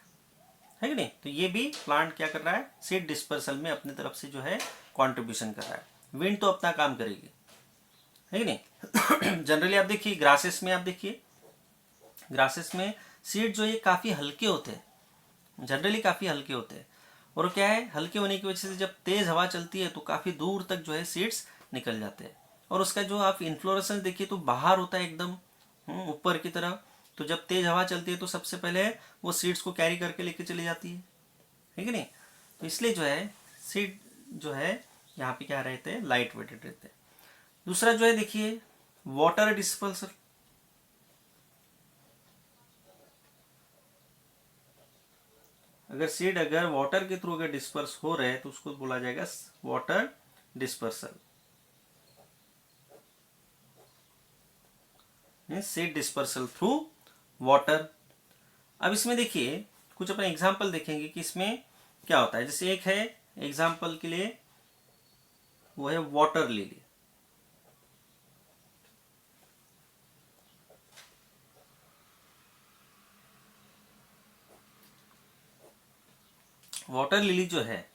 है कि नहीं। तो ये भी प्लांट क्या कर रहा है, सीड डिस्पर्सल में अपनी तरफ से जो है कॉन्ट्रीब्यूशन कर रहा है। विंड तो अपना काम करेगी, है कि नहीं। जनरली आप देखिए ग्रासेस में, आप देखिए ग्रासेस में सीड जो ये काफी हल्के होते हैं, जनरली काफी हल्के होते हैं। और क्या है, हल्के होने की वजह से जब तेज हवा चलती है तो काफी दूर तक जो है सीड्स निकल जाते हैं। और उसका जो आप इन्फ्लोरेसेंस देखिए तो बाहर होता है एकदम ऊपर की तरफ। तो जब तेज हवा चलती है तो सबसे पहले वो सीड्स को कैरी करके लेके चली जाती है कि नहीं। तो इसलिए जो है सीड जो है यहाँ पे क्या रहते हैं, लाइट वेटेड रहते हैं। दूसरा जो है देखिए वाटर डिस्पर्सल। अगर सीड अगर वाटर के थ्रू अगर डिस्पर्स हो रहे हैं तो उसको बोला जाएगा water dispersal, seed dispersal through water. अब इसमें देखिए कुछ अपने एग्जांपल देखेंगे कि इसमें क्या होता है। जैसे एक है एग्जांपल के लिए, वो है वाटर लिली। वाटर लिली जो है,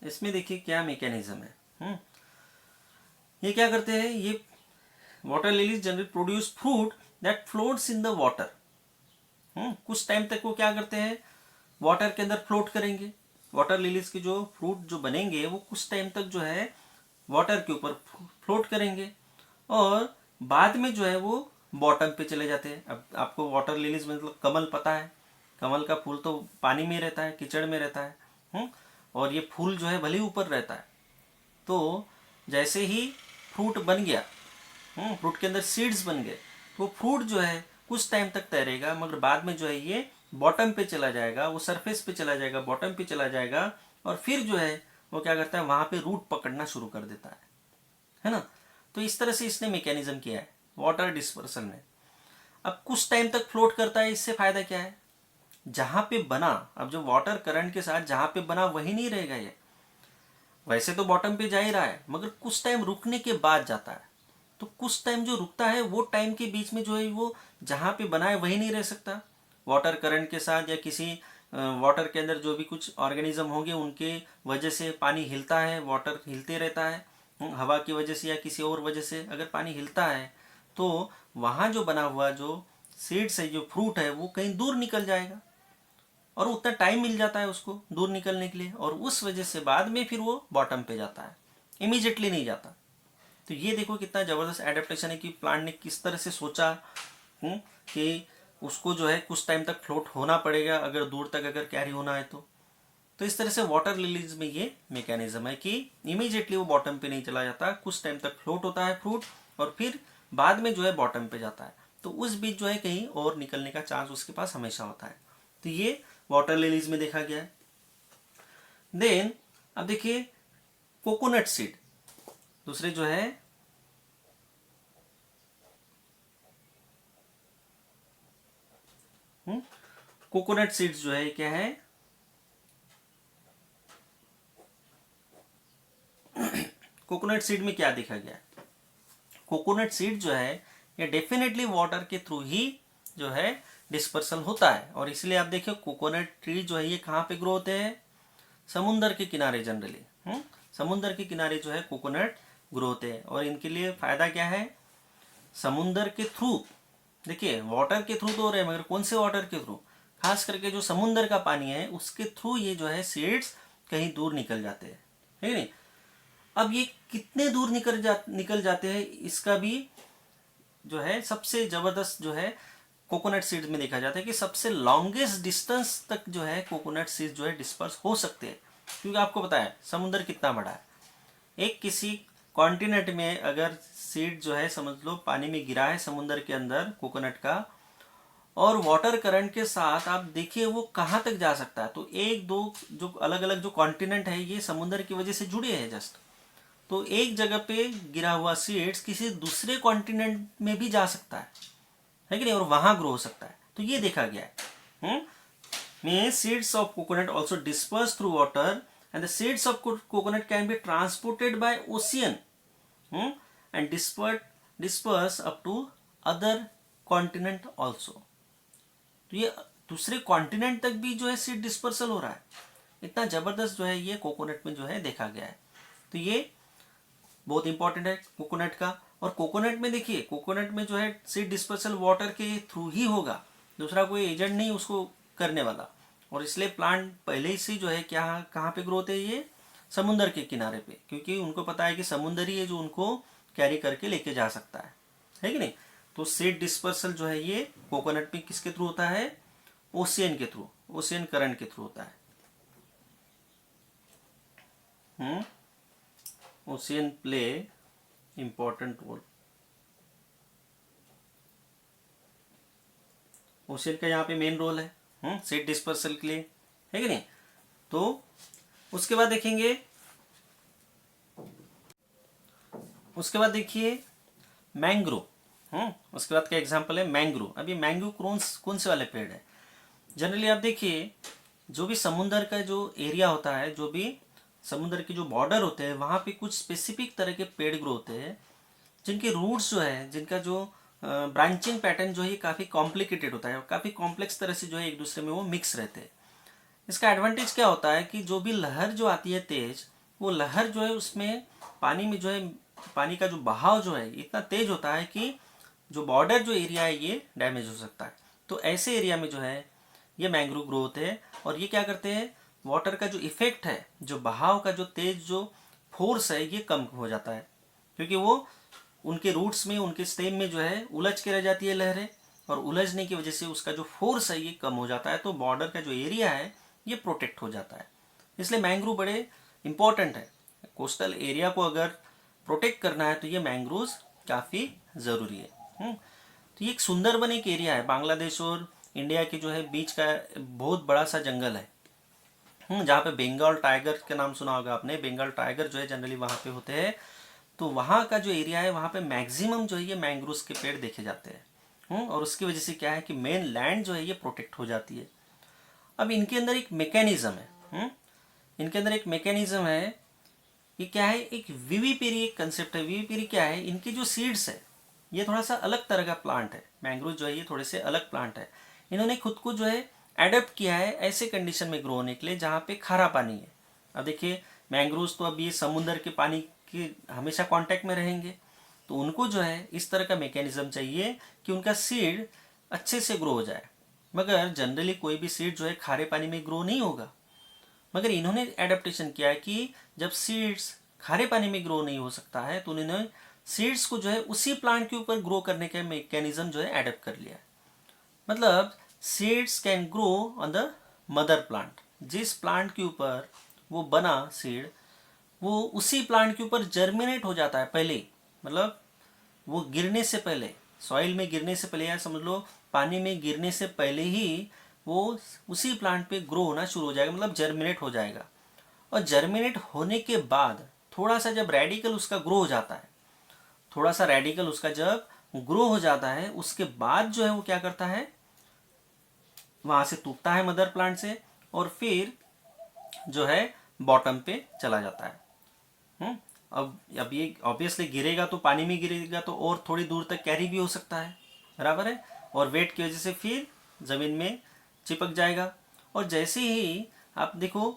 इसमें देखिए क्या मैकेनिज्म है। ये क्या करते हैं, ये water lilies generally produce fruit that floats in the water. कुछ टाइम तक वो क्या करते हैं, वाटर के अंदर फ्लोट करेंगे। वाटर लिलीज के जो फ्रूट जो बनेंगे वो कुछ टाइम तक जो है वाटर के ऊपर फ्लोट करेंगे, और बाद में जो है वो बॉटम पे चले जाते हैं। अब आपको वाटर लिलीज मतलब कमल पता है, कमल का फूल तो पानी में रहता है, कीचड़ में रहता है। और ये फूल जो है भले ही ऊपर रहता है। तो जैसे ही फ्रूट बन गया, फ्रूट के अंदर सीड्स बन गए, तो फ्रूट जो है कुछ टाइम तक तैरेगा, मगर बाद में जो है ये बॉटम पे चला जाएगा, वो सरफेस पे चला जाएगा, बॉटम पे चला जाएगा, और फिर जो है वो क्या करता है, वहां पे रूट पकड़ना शुरू कर देता है ना। तो इस तरह से इसने मैकेनिज्म किया है वाटर डिस्पर्सल में। अब कुछ टाइम तक फ्लोट करता है, इससे फायदा क्या है, जहां पे बना, अब जो वाटर करंट के साथ जहां पे बना वही नहीं रहेगा ये, वैसे तो बॉटम पे जा ही रहा है, मगर कुछ टाइम रुकने के बाद जाता है। तो कुछ टाइम जो रुकता है वो टाइम के बीच में जो है वो जहां पे बना है वही नहीं रह सकता, वाटर करंट के साथ या किसी वाटर के अंदर जो भी कुछ ऑर्गेनिज्म होंगे उनके वजह से पानी हिलता है, वाटर हिलते रहता है। हवा की वजह से या किसी और वजह से अगर पानी हिलता है तो वहां जो बना हुआ जो सीड से जो फ्रूट है वो कहीं दूर निकल जाएगा, और उतना टाइम मिल जाता है उसको दूर निकलने के लिए, और उस वजह से बाद में फिर वो बॉटम पे जाता है, इमीडिएटली नहीं जाता। तो ये देखो कितना ज़बरदस्त एडेप्टेशन है कि प्लांट ने किस तरह से सोचा कि उसको जो है कुछ टाइम तक फ्लोट होना पड़ेगा अगर दूर तक अगर कैरी होना है तो इस तरह से वाटर लिलीज में ये मैकेनिज्म है कि इमीडिएटली वो बॉटम पे नहीं चला जाता, कुछ टाइम तक फ्लोट होता है फ्रूट, और फिर बाद में जो है बॉटम पे जाता है। तो उस बीच जो है कहीं और निकलने का चांस उसके पास हमेशा होता है। तो ये वाटर लिलीज में देखा गया है। देन अब देखिए कोकोनट सीड, दूसरे जो है कोकोनट सीड्स जो है क्या है, कोकोनट सीड में क्या देखा गया, कोकोनट सीड जो है ये डेफिनेटली वाटर के थ्रू ही जो है डिस्पर्सल होता है। और इसलिए आप देखिए कोकोनट ट्री जो है ये कहाँ पे ग्रो होते हैं, समुंदर के किनारे जनरली। समुंदर के किनारे जो है कोकोनट ग्रो होते हैं, और इनके लिए फायदा क्या है, समुंदर के थ्रू, देखिए वाटर के थ्रू तो हो रहे हैं मगर कौन से वाटर के थ्रू, खास करके जो समुंदर का पानी है उसके थ्रू ये जो है सीड्स कहीं दूर निकल जाते हैं, है नहीं। अब ये कितने दूर निकल जाते हैं इसका भी जो है सबसे जबरदस्त जो है कोकोनट सीड्स में देखा जाता है कि सबसे लॉन्गेस्ट डिस्टेंस तक जो है कोकोनट सीड्स जो है डिस्पर्स हो सकते हैं। क्योंकि आपको पता है समुद्र कितना बड़ा है, एक किसी कॉन्टिनेंट में अगर सीड जो है समझ लो पानी में गिरा है समुद्र के अंदर कोकोनट का, और वाटर करंट के साथ आप देखिए वो कहाँ तक जा सकता है। तो एक दो जो अलग अलग जो कॉन्टिनेंट है ये समुद्र की वजह से जुड़े हैं जस्ट, तो एक जगह पे गिरा हुआ सीड्स किसी दूसरे कॉन्टिनेंट में भी जा सकता है कि नहीं, और वहां ग्रो हो सकता है। तो ये देखा गया है। में seeds of coconut also disperse through water and the seeds of coconut can be transported by ocean and disperse up to other continent also. तो ये दूसरे कॉन्टिनेंट तक भी जो है सीड डिस्पर्सल हो रहा है, इतना जबरदस्त जो है ये कोकोनट में जो है देखा गया है। तो ये बहुत इंपॉर्टेंट है कोकोनट का। और कोकोनट में देखिए कोकोनट में जो है सीड डिस्पर्सल वाटर के थ्रू ही होगा, दूसरा कोई एजेंट नहीं उसको करने वाला। और इसलिए प्लांट पहले से जो है क्या कहाँ पे ग्रो होते हैं, ये समुंदर के किनारे पे, क्योंकि उनको पता है कि समुंदर ही है जो उनको कैरी करके लेके जा सकता है कि नहीं। तो सीड डिस्पर्सल जो है ये कोकोनट में किसके थ्रू होता है, ओशियन के थ्रू, ओशियन करंट के थ्रू होता है। Ocean play important role, ocean का यहाँ पे मेन रोल है सीड डिस्पर्सल के लिए, है कि नहीं। तो उसके बाद देखेंगे, उसके बाद देखिए मैंग्रोव। उसके बाद का एग्जांपल है मैंग्रोव। अभी मैंग्रोव कौन से वाले पेड़ है, जनरली आप देखिए जो भी समुंदर का जो एरिया होता है, जो भी समुद्र के जो बॉर्डर होते हैं वहाँ पे कुछ स्पेसिफिक तरह के पेड़ ग्रो होते हैं जिनके रूट्स जो है, जिनका जो ब्रांचिंग पैटर्न जो है ये काफ़ी कॉम्प्लिकेटेड होता है, काफ़ी कॉम्प्लेक्स तरह से जो है एक दूसरे में वो मिक्स रहते हैं। इसका एडवांटेज क्या होता है कि जो भी लहर जो आती है तेज, वो लहर जो है उसमें पानी में जो है पानी का जो बहाव जो है इतना तेज होता है कि जो बॉर्डर जो एरिया है ये डैमेज हो सकता है। तो ऐसे एरिया में जो है ये मैंग्रोव ग्रो होते हैं, और ये क्या करते हैं, वाटर का जो इफेक्ट है, जो बहाव का जो तेज जो फोर्स है ये कम हो जाता है, क्योंकि वो उनके रूट्स में, उनके स्टेम में जो है उलझ के रह जाती है लहरें, और उलझने की वजह से उसका जो फोर्स है ये कम हो जाता है। तो बॉर्डर का जो एरिया है ये प्रोटेक्ट हो जाता है। इसलिए मैंग्रोव बड़े इंपॉर्टेंट है। कोस्टल एरिया को अगर प्रोटेक्ट करना है तो ये मैंग्रोव काफ़ी ज़रूरी है। तो ये एक सुंदरबन एक एरिया है, बांग्लादेश और इंडिया के जो है बीच का बहुत बड़ा सा जंगल है, जहाँ पे बंगाल टाइगर के नाम सुना होगा आपने। बंगाल टाइगर जो है जनरली वहाँ पे होते हैं। तो वहाँ का जो एरिया है वहाँ पे मैक्सिमम जो है ये मैंग्रोव्स के पेड़ देखे जाते हैं, और उसकी वजह से क्या है कि मेन लैंड जो है ये प्रोटेक्ट हो जाती है। अब इनके अंदर एक मैकेनिज्म है, इनके अंदर एक मैकेनिज्म है, ये क्या है, एक विविपेरी एक कंसेप्ट है। विविपेरी क्या है, इनके जो सीड्स है ये थोड़ा सा अलग तरह का प्लांट है। मैंग्रोव जो है ये थोड़े से अलग प्लांट है। इन्होंने खुद को जो है एडेप्ट किया है ऐसे कंडीशन में ग्रो होने के लिए जहाँ पे खारा पानी है। अब देखिए मैंग्रोव्स तो अब ये समुद्र के पानी के हमेशा कांटेक्ट में रहेंगे, तो उनको जो है इस तरह का मैकेनिज्म चाहिए कि उनका सीड अच्छे से ग्रो हो जाए। मगर जनरली कोई भी सीड जो है खारे पानी में ग्रो नहीं होगा। मगर इन्होंने एडेप्टेशन किया है कि जब सीड्स खारे पानी में ग्रो नहीं हो सकता है तो उन्होंने सीड्स को जो है उसी प्लांट के ऊपर ग्रो करने का मैकेनिज्म जो है एडेप्ट कर लिया है। मतलब seeds can grow on the mother plant. जिस प्लांट के ऊपर वो बना सीड, वो उसी प्लांट के ऊपर जर्मिनेट हो जाता है पहले ही। मतलब वो गिरने से पहले, सॉइल में गिरने से पहले, या समझ लो पानी में गिरने से पहले ही वो उसी प्लांट पे ग्रो होना शुरू हो जाएगा, मतलब जर्मिनेट हो जाएगा। और जर्मिनेट होने के बाद थोड़ा सा जब रेडिकल उसका ग्रो हो जाता है, थोड़ा सा रेडिकल उसका जब ग्रो हो जाता है, उसके बाद जो है वो क्या करता है, वहां से टूटता है मदर प्लांट से और फिर जो है बॉटम पे चला जाता है। अब ये ऑब्वियसली गिरेगा तो पानी में गिरेगा तो और थोड़ी दूर तक कैरी भी हो सकता है, बराबर है, और वेट की वजह से फिर ज़मीन में चिपक जाएगा। और जैसे ही आप देखो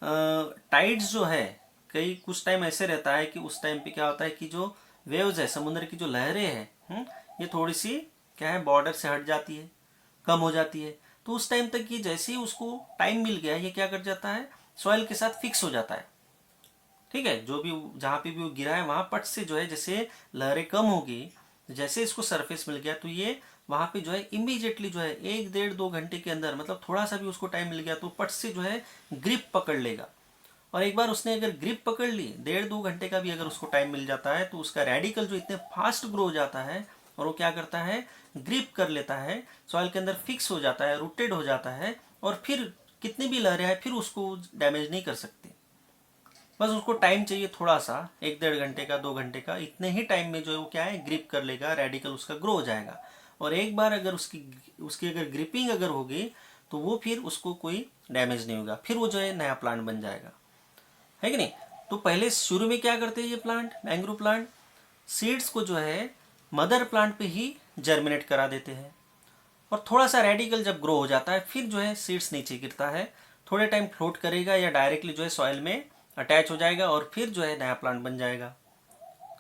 टाइड्स जो है, कई कुछ टाइम ऐसे रहता है कि उस टाइम पे क्या होता है कि जो वेव्स है, समुद्र की जो लहरें हैं, ये थोड़ी सी क्या है बॉर्डर से हट जाती है, कम हो जाती है। तो उस टाइम तक ये जैसे ही उसको टाइम मिल गया, ये क्या कर जाता है, सॉइल के साथ फिक्स हो जाता है। ठीक है, जो भी जहाँ पे भी वो गिरा है वहां पट से जो है जैसे लहरें कम होगी, जैसे इसको सरफेस मिल गया तो ये वहां पे जो है इमीडिएटली जो है 1 1.5 2 घंटे के अंदर, मतलब थोड़ा सा भी उसको टाइम मिल गया तो पट से जो है ग्रिप पकड़ लेगा। और एक बार उसने अगर ग्रिप पकड़ ली, 1.5 2 घंटे का भी अगर उसको टाइम मिल जाता है, तो उसका रेडिकल जो इतने फास्ट ग्रो हो जाता है और वो क्या करता है, ग्रिप कर लेता है, सॉइल के अंदर फिक्स हो जाता है, रूटेड हो जाता है, और फिर कितनी भी लहरें आए फिर उसको डैमेज नहीं कर सकती। बस उसको टाइम चाहिए थोड़ा सा, 1 1.5 घंटे का, 2 घंटे का, इतने ही टाइम में जो है वो क्या है ग्रिप कर लेगा, रेडिकल उसका ग्रो हो जाएगा। और एक बार अगर उसकी उसकी अगर ग्रिपिंग अगर होगी तो वो फिर उसको कोई डैमेज नहीं होगा, फिर वो जो है नया प्लांट बन जाएगा, है कि नहीं। तो पहले शुरू में क्या करते हैं ये प्लांट, मैंग्रोव प्लांट, सीड्स को जो है मदर प्लांट पे ही जर्मिनेट करा देते हैं। और थोड़ा सा रेडिकल जब ग्रो हो जाता है फिर जो है सीड्स नीचे गिरता है, थोड़े टाइम फ्लोट करेगा या डायरेक्टली जो है सॉइल में अटैच हो जाएगा और फिर जो है नया प्लांट बन जाएगा,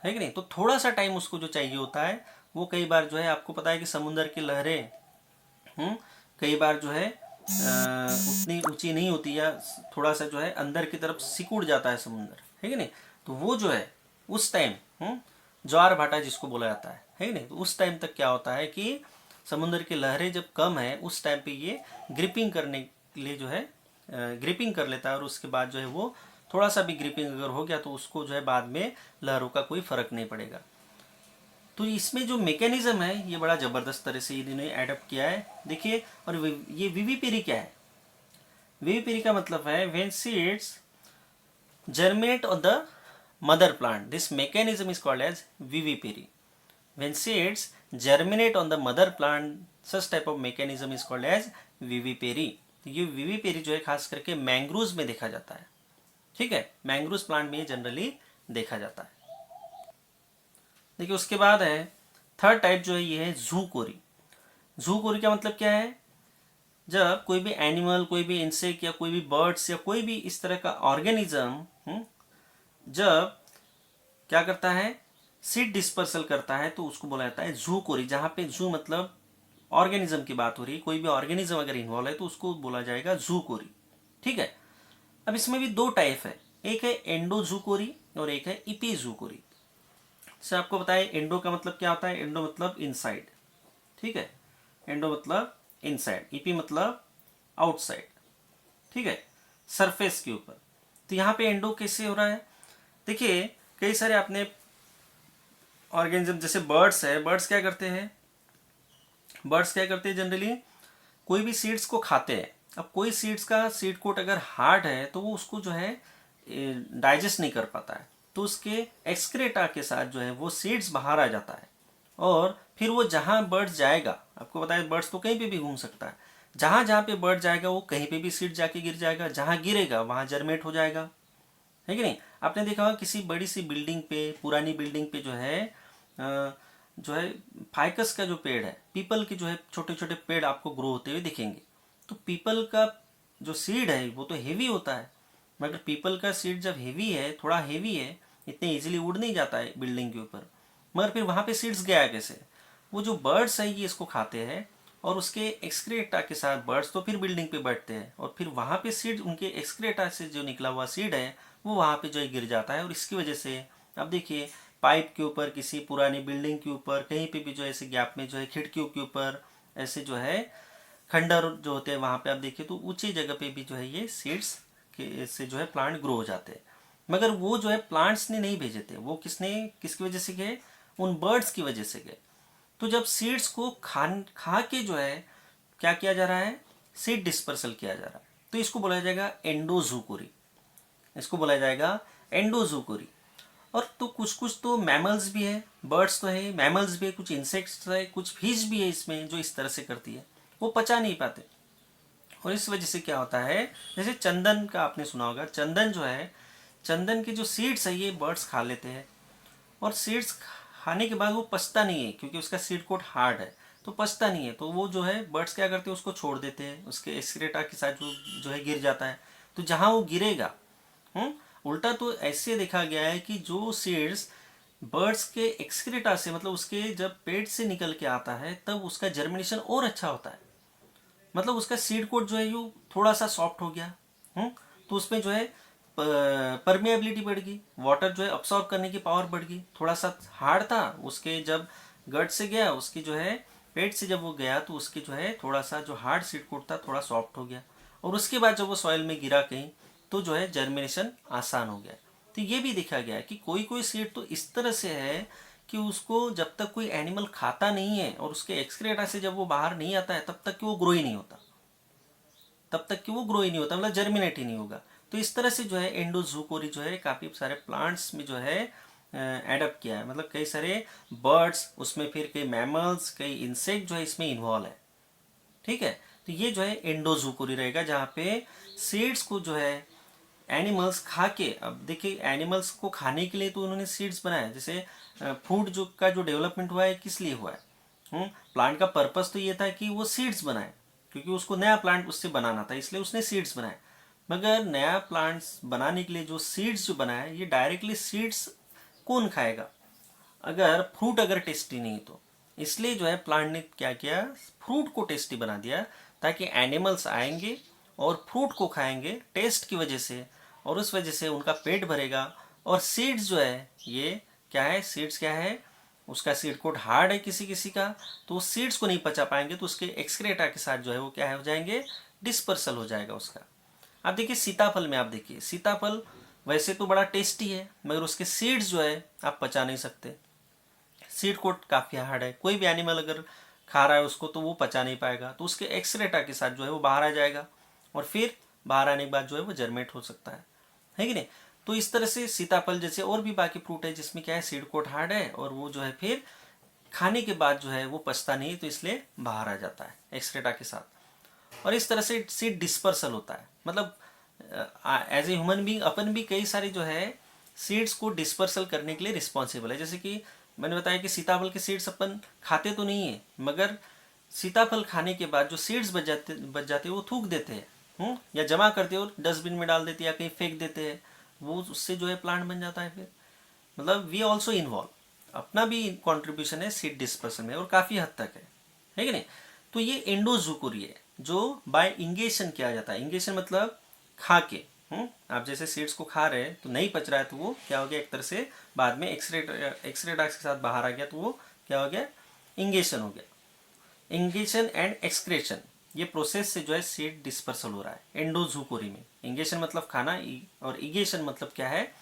है कि नहीं। तो थोड़ा सा टाइम उसको जो चाहिए होता है, वो कई बार जो है आपको पता है कि समुद्र की लहरें कई बार जो है उतनी ऊंची नहीं होती, या थोड़ा सा जो है अंदर की तरफ सिकुड़ जाता है समुद्र, है कि नहीं। तो वो जो है उस टाइम ज्वार भाटा जिसको बोला जाता है कि नहीं, तो उस टाइम तक क्या होता है कि समुद्र की लहरें जब कम है उस टाइम पे ये ग्रिपिंग करने के लिए जो है ग्रिपिंग कर लेता है, और उसके बाद जो है वो थोड़ा सा भी ग्रिपिंग अगर हो गया तो उसको जो है बाद में लहरों का कोई फर्क नहीं पड़ेगा। तो इसमें जो मैकेनिज्म है ये बड़ा ज़बरदस्त तरह से इन्होंने एडप्ट किया है, देखिए। और ये विविपेरी क्या है, विविपेरी का मतलब है when seeds germinate on the mother plant, this mechanism is called as vivipary. When seeds germinate on the mother plant, such type of mechanism is called as vivipary. तो ये विविपेरी जो है खास करके मैंग्रोव्स में देखा जाता है, ठीक है, मैंग्रोव्स प्लांट में जनरली देखा जाता है। देखिए उसके बाद है थर्ड टाइप जो है ये है जूकोरी। जूकोरी का मतलब क्या है, जब कोई भी एनिमल, कोई भी इंसेक्ट या कोई भी बर्ड्स या कोई भी इस तरह का ऑर्गेनिज्म जब क्या करता है, सीड डिस्पर्सल करता है, तो उसको बोला जाता है जूकोरी। जहां पे जू मतलब ऑर्गेनिज्म की बात हो रही है, कोई भी ऑर्गेनिज्म अगर इन्वॉल्व है तो उसको बोला जाएगा जूकोरी, ठीक है। अब इसमें भी दो टाइप है, एक है एंडोजूकोरी और एक है इपीजूकोरी। से आपको बताया एंडो का मतलब क्या होता है, एंडो मतलब इनसाइड, ठीक है, एंडो मतलब इनसाइड, ईपी मतलब आउटसाइड, ठीक है, सरफेस के ऊपर। तो यहाँ पे एंडो कैसे हो रहा है, देखिए कई सारे आपने ऑर्गेनिज्म जैसे बर्ड्स है, बर्ड्स क्या करते हैं, बर्ड्स क्या करते हैं जनरली कोई भी सीड्स को खाते हैं। अब कोई सीड्स का सीड कोट अगर हार्ड है तो वो उसको जो है डाइजेस्ट नहीं कर पाता है, तो उसके एक्सक्रेटा के साथ जो है वो सीड्स बाहर आ जाता है, और फिर वो जहाँ बर्ड्स जाएगा, आपको पता है बर्ड्स तो कहीं पे भी घूम सकता है, जहाँ जहाँ पे बर्ड जाएगा वो कहीं पे भी सीड जाके गिर जाएगा, जहाँ गिरेगा वहाँ जर्मेट हो जाएगा, है कि नहीं। आपने देखा होगा किसी बड़ी सी बिल्डिंग पे, पुरानी बिल्डिंग पे जो है फाइकस का जो पेड़ है, पीपल के जो है छोटे छोटे पेड़ आपको ग्रो होते हुए दिखेंगे। तो पीपल का जो सीड है वो तो हेवी होता है, मगर पीपल का सीड जब हेवी है, थोड़ा हेवी है, इतने इजीली उड़ नहीं जाता है बिल्डिंग के ऊपर, मगर फिर वहाँ पे सीड्स गया कैसे, वो जो बर्ड्स है ये इसको खाते हैं, और उसके एक्सक्रेटा के साथ बर्ड्स तो फिर बिल्डिंग पे बैठते हैं और फिर वहाँ पे सीड, उनके एक्सक्रेटा से जो निकला हुआ सीड है वो वहाँ पे जो है गिर जाता है। और इसकी वजह से अब देखिए पाइप के ऊपर, किसी पुरानी बिल्डिंग के ऊपर, कहीं पे भी जो है ऐसे गैप में जो है खिड़कियों के ऊपर ऐसे जो है खंडर जो होते हैं वहाँ पे आप देखिए तो ऊंची जगह पे भी जो है ये सीड्स के से जो है प्लांट ग्रो हो जाते हैं। मगर वो जो है प्लांट्स ने नहीं भेजे थे, वो किसकी वजह से गए, उन बर्ड्स की वजह से गए। तो जब सीड्स को खा के जो है क्या किया जा रहा है, सीड डिस्पर्सल किया जा रहा है, तो इसको बोला जाएगा एंडोजूकोरी। इसको बोला जाएगा एंडोजूकोरी। और तो कुछ तो मैमल्स भी है, बर्ड्स तो है, मैमल्स भी है, कुछ इंसेक्ट्स है, कुछ फिश भी है इसमें जो इस तरह से करती है, वो पचा नहीं पाते। और इस वजह से क्या होता है, जैसे चंदन का आपने सुना होगा, चंदन जो है, चंदन के जो सीड्स है ये बर्ड्स खा लेते हैं। और सीड्स खाने के बाद वो पचता नहीं है क्योंकि उसका सीड कोट हार्ड है, तो पचता नहीं है। तो वो जो है बर्ड्स क्या करते हैं, उसको छोड़ देते हैं, उसके एक्सक्रेटा के साथ जो है गिर जाता है। तो जहाँ वो गिरेगा, उल्टा तो ऐसे देखा गया है कि जो सीड्स बर्ड्स के एक्सक्रेटा से, मतलब उसके जब पेट से निकल के आता है तब उसका जर्मिनेशन और अच्छा होता है। मतलब उसका सीड कोट जो है यू थोड़ा सा सॉफ्ट हो गया। तो उसमें जो है परमेबिलिटी बढ़ गई, वाटर जो है अब्सॉर्ब करने की पावर बढ़ गई। थोड़ा सा हार्ड था, उसके जब गट से गया, उसकी जो है पेट से जब वो गया तो उसके जो है थोड़ा सा जो हार्ड सीड कोट था थोड़ा सॉफ्ट हो गया। और उसके बाद जब वो सॉइल में गिरा कहीं तो जो है जर्मिनेशन आसान हो गया। तो ये भी देखा गया है कि कोई कोई सीड तो इस तरह से है कि उसको जब तक कोई एनिमल खाता नहीं है और उसके एक्सक्रेटा से जब वो बाहर नहीं आता है तब तक कि वो ग्रो ही नहीं होता, मतलब जर्मिनेट ही नहीं होगा। तो इस तरह से जो है एंडोजूकोरी जो है काफ़ी सारे प्लांट्स में जो है एडप्ट किया है। मतलब कई सारे बर्ड्स, उसमें फिर कई मैमल्स, कई इंसेक्ट जो है इसमें इन्वॉल्व है। ठीक है, तो ये जो है एंडोजूकोरी रहेगा जहाँ पे सीड्स को जो है एनिमल्स खा के, अब देखिए एनिमल्स को खाने के लिए तो उन्होंने सीड्स बनाए। जैसे फूड जो डेवलपमेंट हुआ है किस लिए हुआ है, प्लांट का पर्पस तो ये था कि वो सीड्स बनाए, क्योंकि उसको नया प्लांट उससे बनाना था, इसलिए उसने सीड्स बनाए। मगर नया प्लांट्स बनाने के लिए जो सीड्स जो बनाए, ये डायरेक्टली सीड्स कौन खाएगा, अगर टेस्टी नहीं तो। इसलिए जो है प्लांट ने क्या किया, फ्रूट को टेस्टी बना दिया ताकि एनिमल्स आएंगे और फ्रूट को खाएंगे टेस्ट की वजह से, और उस वजह से उनका पेट भरेगा। और सीड्स जो है ये क्या है, सीड्स क्या है, उसका सीड कोट हार्ड है किसी किसी का, तो उस सीड्स को नहीं पचा पाएंगे तो उसके एक्सक्रेटा के साथ जो है वो क्या हो जाएंगे, डिस्पर्सल हो जाएगा उसका। आप देखिए सीताफल में, आप देखिए सीताफल वैसे तो बड़ा टेस्टी है मगर उसके सीड्स जो है आप पचा नहीं सकते, सीड कोट काफ़ी हार्ड है। कोई भी एनिमल अगर खा रहा है उसको तो वो पचा नहीं पाएगा, तो उसके एक्सरेटा के साथ जो है वो बाहर आ जाएगा और फिर बाहर आने के बाद जो है वो जर्मेट हो सकता है कि नहीं। तो इस तरह से सीताफल जैसे और भी बाकी फ्रूट है जिसमें क्या है, सीड कोट हार्ड है और वो जो है फिर खाने के बाद जो है वो पचता नहीं, तो इसलिए बाहर आ जाता है एक्सरेटा के साथ। और इस तरह से सीड डिस्पर्सल होता है। मतलब एज ए ह्यूमन बीइंग अपन भी कई सारे जो है सीड्स को डिस्पर्सल करने के लिए रिस्पॉन्सिबल है। जैसे कि मैंने बताया कि सीताफल के सीड्स अपन खाते तो नहीं है, मगर सीताफल खाने के बाद जो सीड्स बच जाते हैं वो थूक देते हैं, या जमा करते हो डस्टबिन में डाल देते हैं या कहीं फेंक देते हैं, वो उससे जो है प्लांट बन जाता है फिर। मतलब वी ऑल्सो इन्वॉल्व, अपना भी कंट्रीब्यूशन है सीड डिस्पर्सन में और काफ़ी हद तक है कि नहीं। तो ये एंडोजूकोरी है जो बाय इंगेशन किया जाता है। इंगेशन मतलब खा के, आप जैसे सीड्स को खा रहे हैं तो नहीं पच रहा है तो वो क्या हो गया, एक तरह से बाद में एक्सक्रेटा के साथ बाहर आ गया तो वो क्या हो गया, इंगेशन हो गया। इंगेशन एंड एक्सक्रेशन, ये प्रोसेस से जो है सीड डिस्पर्सल हो रहा है एंडोजूकोरी में। इंगेशन मतलब खाना और इगेशन मतलब क्या है,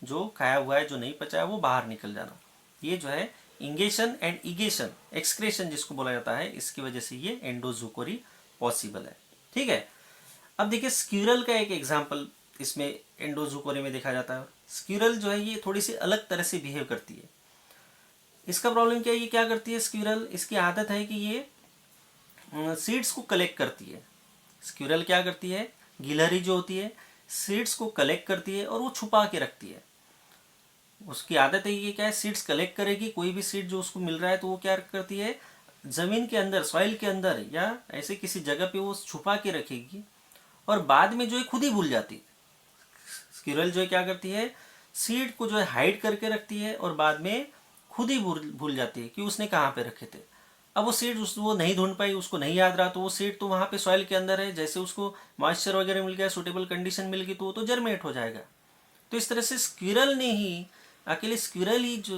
जो खाया हुआ है जो नहीं पचा है वो बाहर निकल जाना। ये जो है इंगेशन एंड इगेशन, एक्सक्रेशन जिसको बोला जाता है, इसकी वजह से ये एंडोजूकोरी पॉसिबल है। ठीक है, अब देखिए स्क्यूरल का एक एग्जाम्पल इसमें एंडोजूकोरी में देखा जाता है। स्क्यूरल जो है ये थोड़ी सी अलग तरह से बिहेव करती है। इसका प्रॉब्लम क्या है, ये क्या करती है स्क्यूरल, इसकी आदत है कि ये सीड्स को कलेक्ट करती है। स्क्यूरल क्या करती है, गिलहरी जो होती है सीड्स को कलेक्ट करती है और वो छुपा के रखती है। उसकी आदत है कि क्या है, सीड्स कलेक्ट करेगी, कोई भी सीड जो उसको मिल रहा है तो वो क्या करती है, जमीन के अंदर, सॉइल के अंदर या ऐसे किसी जगह पे वो छुपा के रखेगी और बाद में जो है खुद ही भूल जाती है। स्क्यूरल जो है क्या करती है, सीड को जो है हाइड करके रखती है और बाद में खुद ही भूल जाती है कि उसने कहाँ पे रखे थे। अब वो सीड वो नहीं ढूंढ पाई, उसको नहीं याद रहा, तो वो सीड तो वहाँ पे सॉइल के अंदर है, जैसे उसको मॉइस्चर वगैरह मिल गया, सूटेबल कंडीशन मिल गई, तो वो तो जर्मिनेट हो जाएगा। तो इस तरह से स्क्विरल ने ही, अकेले स्क्विरल ही जो,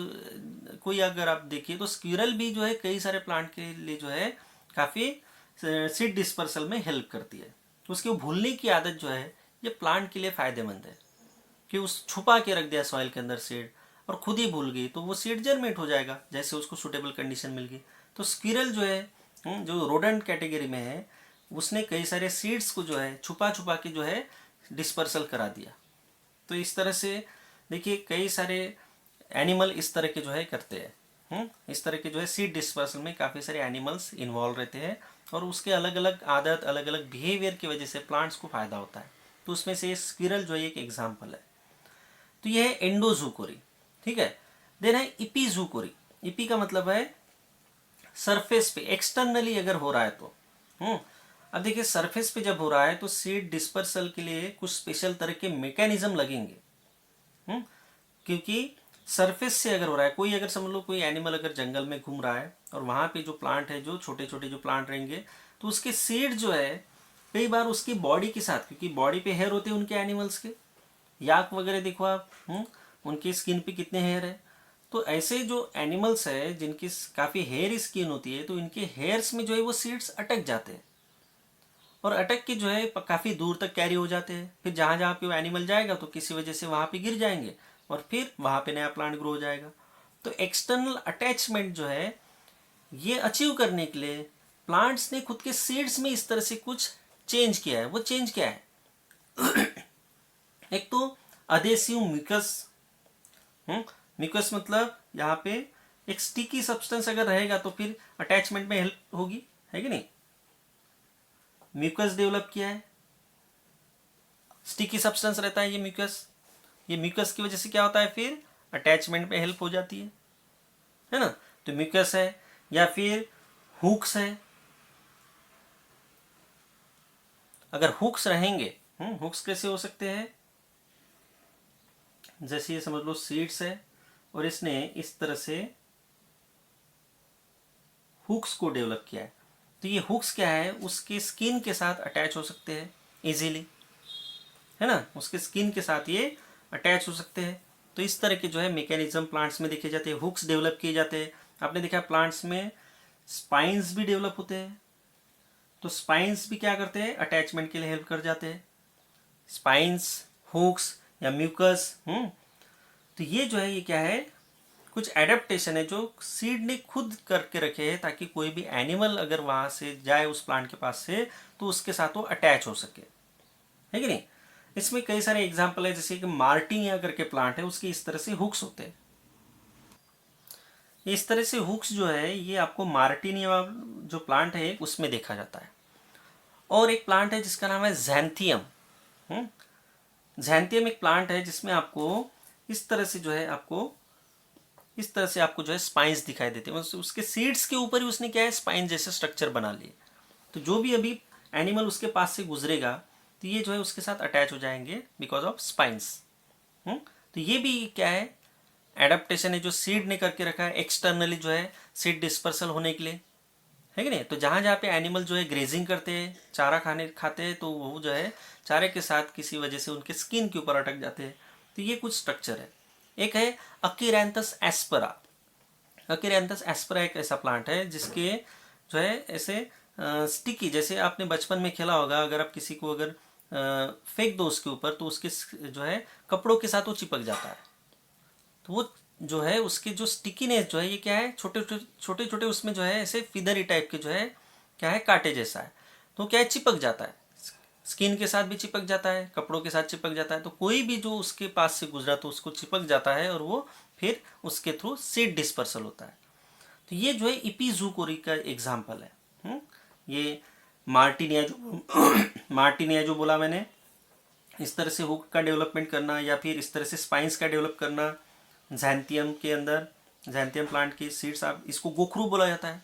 कोई अगर आप देखिए तो स्क्विरल भी जो है कई सारे प्लांट के लिए जो है काफ़ी सीड डिस्पर्सल में हेल्प करती है। उसकी वो भूलने की आदत जो है ये प्लांट के लिए फ़ायदेमंद है, कि उस छुपा के रख दिया सॉइल के अंदर सीड और खुद ही भूल गई, तो वो सीड जर्मेट हो जाएगा जैसे उसको सूटेबल कंडीशन मिल गई। तो स्क्विरल जो है जो रोडेंट कैटेगरी में है, उसने कई सारे सीड्स को जो है छुपा छुपा के जो है डिस्पर्सल करा दिया। तो इस तरह से देखिए कई सारे एनिमल इस तरह के जो है करते हैं। इस तरह के जो है सीड डिस्पर्सल में काफ़ी सारे एनिमल्स इन्वॉल्व रहते हैं, और उसके अलग अलग आदत, अलग अलग बिहेवियर की वजह से प्लांट्स को फ़ायदा होता है। तो उसमें से स्क्विरल जो है एक एग्जाम्पल है। तो यह है एंडोजूकोरी, ठीक है। देन है इपीजूकोरी। इपी का मतलब है सरफेस पे, एक्सटर्नली अगर हो रहा है तो। अब देखिए सरफेस पे जब हो रहा है तो सीड डिस्पर्सल के लिए कुछ स्पेशल तरह के मैकेनिज्म लगेंगे। क्योंकि सरफेस से अगर हो रहा है, कोई अगर समझ लो कोई एनिमल अगर जंगल में घूम रहा है और वहाँ पे जो प्लांट है, जो छोटे छोटे जो प्लांट रहेंगे, तो उसके सीड जो है कई बार उसकी बॉडी के साथ, क्योंकि बॉडी पे हेयर होते हैं उनके एनिमल्स के, याक वगैरह देखो आप, उनकी स्किन पे कितने हेयर है। तो ऐसे जो एनिमल्स है जिनकी काफ़ी हेयर स्किन होती है, तो इनके हेयर्स में जो है वो सीड्स अटक जाते हैं, और अटक के जो है काफ़ी दूर तक कैरी हो जाते हैं। फिर जहाँ जहाँ पे वो एनिमल जाएगा तो किसी वजह से वहाँ पे गिर जाएंगे, और फिर वहाँ पे नया प्लांट ग्रो हो जाएगा। तो एक्सटर्नल अटैचमेंट जो है ये अचीव करने के लिए प्लांट्स ने खुद के सीड्स में इस तरह से कुछ चेंज किया है। वो चेंज क्या है? एक तो अधेसिव म्यूकस। म्यूकस मतलब यहाँ पे एक स्टिकी सब्सटेंस अगर रहेगा तो फिर अटैचमेंट में हेल्प होगी, है कि नहीं। म्यूकस डेवलप किया है, स्टिकी सब्सटेंस रहता है ये म्यूकस। ये म्यूकस की वजह से क्या होता है, फिर अटैचमेंट में हेल्प हो जाती है ना। तो म्यूकस है, या फिर हुक्स है। अगर हुक्स रहेंगे, हुक्स कैसे हो सकते हैं? जैसे ये समझ लो सीड्स है और इसने इस तरह से हुक्स को डेवलप किया है। तो ये हुक्स क्या है, उसके स्किन के साथ अटैच हो सकते हैं इजीली, है ना। उसके स्किन के साथ ये अटैच हो सकते हैं। तो इस तरह के जो है मैकेनिज्म प्लांट्स में देखे जाते हैं, हुक्स डेवलप किए जाते हैं। आपने देखा प्लांट्स में स्पाइन्स भी डेवलप होते हैं। तो स्पाइन्स भी क्या करते हैं, अटैचमेंट के लिए हेल्प कर जाते हैं। स्पाइन्स, हुक्स या म्यूकस। तो ये जो है ये क्या है, कुछ एडेप्टेशन है जो सीड ने खुद करके रखे हैं, ताकि कोई भी एनिमल अगर वहां से जाए उस प्लांट के पास से तो उसके साथ वो अटैच हो सके, है कि नहीं। इसमें कई सारे एग्जाम्पल है, जैसे कि मार्टिनिया करके प्लांट है, उसके इस तरह से हुक्स होते हैं। इस तरह से हुक्स जो है ये आपको मार्टिनिया जो प्लांट है उसमें देखा जाता है। और एक प्लांट है जिसका नाम है जैंथियम। जैंथियम एक प्लांट है जिसमें आपको इस तरह से जो है आपको जो है स्पाइन्स दिखाई देते हैं। उसके सीड्स के ऊपर ही उसने क्या है, स्पाइन जैसे स्ट्रक्चर बना लिए। तो जो भी अभी एनिमल उसके पास से गुजरेगा तो ये जो है उसके साथ अटैच हो जाएंगे बिकॉज ऑफ स्पाइन्स। तो ये भी क्या है, एडेप्टेशन है जो सीड ने करके रखा है एक्सटर्नली, जो है सीड डिस्पर्सल होने के लिए, है कि नहीं। तो जहाँ जहाँ पे एनिमल जो है ग्रेजिंग करते हैं, चारा खाते हैं, तो वो जो है चारे के साथ किसी वजह से उनके स्किन के ऊपर अटक जाते हैं। तो ये कुछ स्ट्रक्चर है। एक है अकीरैंथस एस्परा। अकीरैंथस एस्परा एक ऐसा प्लांट है जिसके जो है ऐसे स्टिकी, जैसे आपने बचपन में खेला होगा, अगर आप किसी को अगर फेंक दो उसके ऊपर तो उसके जो है कपड़ों के साथ वो चिपक जाता है। तो वो जो है उसके जो स्टिकीनेस जो है ये क्या है, छोटे छोटे उसमें जो है ऐसे फिदरी टाइप के जो है क्या है, कांटे जैसा है। तो क्या है, चिपक जाता है, स्किन के साथ भी चिपक जाता है, कपड़ों के साथ चिपक जाता है। तो कोई भी जो उसके पास से गुजरा तो उसको चिपक जाता है, और वो फिर उसके थ्रू सीड डिस्पर्सल होता है। तो ये जो है इपीजूकोरी का एग्जाम्पल है। ये मार्टिनिया जो मार्टिनिया जो बोला मैंने, इस तरह से हुक का डेवलपमेंट करना, या फिर इस तरह से स्पाइन्स का डेवलप करना। जैंथियम के अंदर, जैंथियम प्लांट की सीड्स, आप इसको गोखरू बोला जाता है।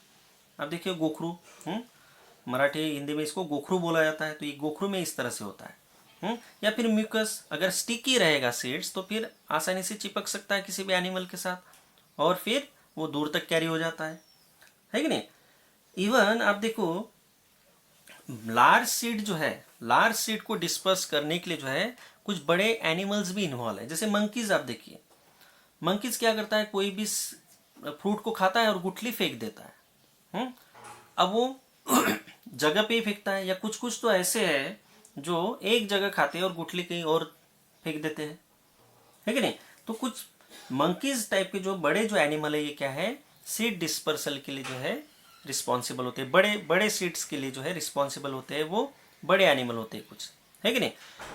आप देखिए गोखरू, मराठी हिंदी में इसको गोखरू बोला जाता है। तो ये गोखरू में इस तरह से होता है। या फिर म्यूकस, अगर स्टिकी रहेगा सीड्स तो फिर आसानी से चिपक सकता है किसी भी एनिमल के साथ, और फिर वो दूर तक कैरी हो जाता है कि नहीं। इवन आप देखो लार्ज सीड जो है, लार्ज सीड को डिस्पर्स करने के लिए जो है कुछ बड़े एनिमल्स भी इन्वॉल्व है। जैसे मंकीज, आप देखिए मंकीज क्या करता है, कोई भी फ्रूट को खाता है और गुठली फेंक देता है। अब वो जगह पे ही फेंकता है, या कुछ कुछ तो ऐसे है जो एक जगह खाते हैं और गुठली कहीं और फेंक देते हैं, है कि नहीं। तो कुछ मंकीज टाइप के जो बड़े जो एनिमल है, ये क्या है, सीड डिस्पर्सल के लिए जो है रिस्पॉन्सिबल होते हैं। बड़े बड़े सीड्स के लिए जो है रिस्पॉन्सिबल होते हैं, वो बड़े एनिमल होते हैं कुछ, है कि नहीं।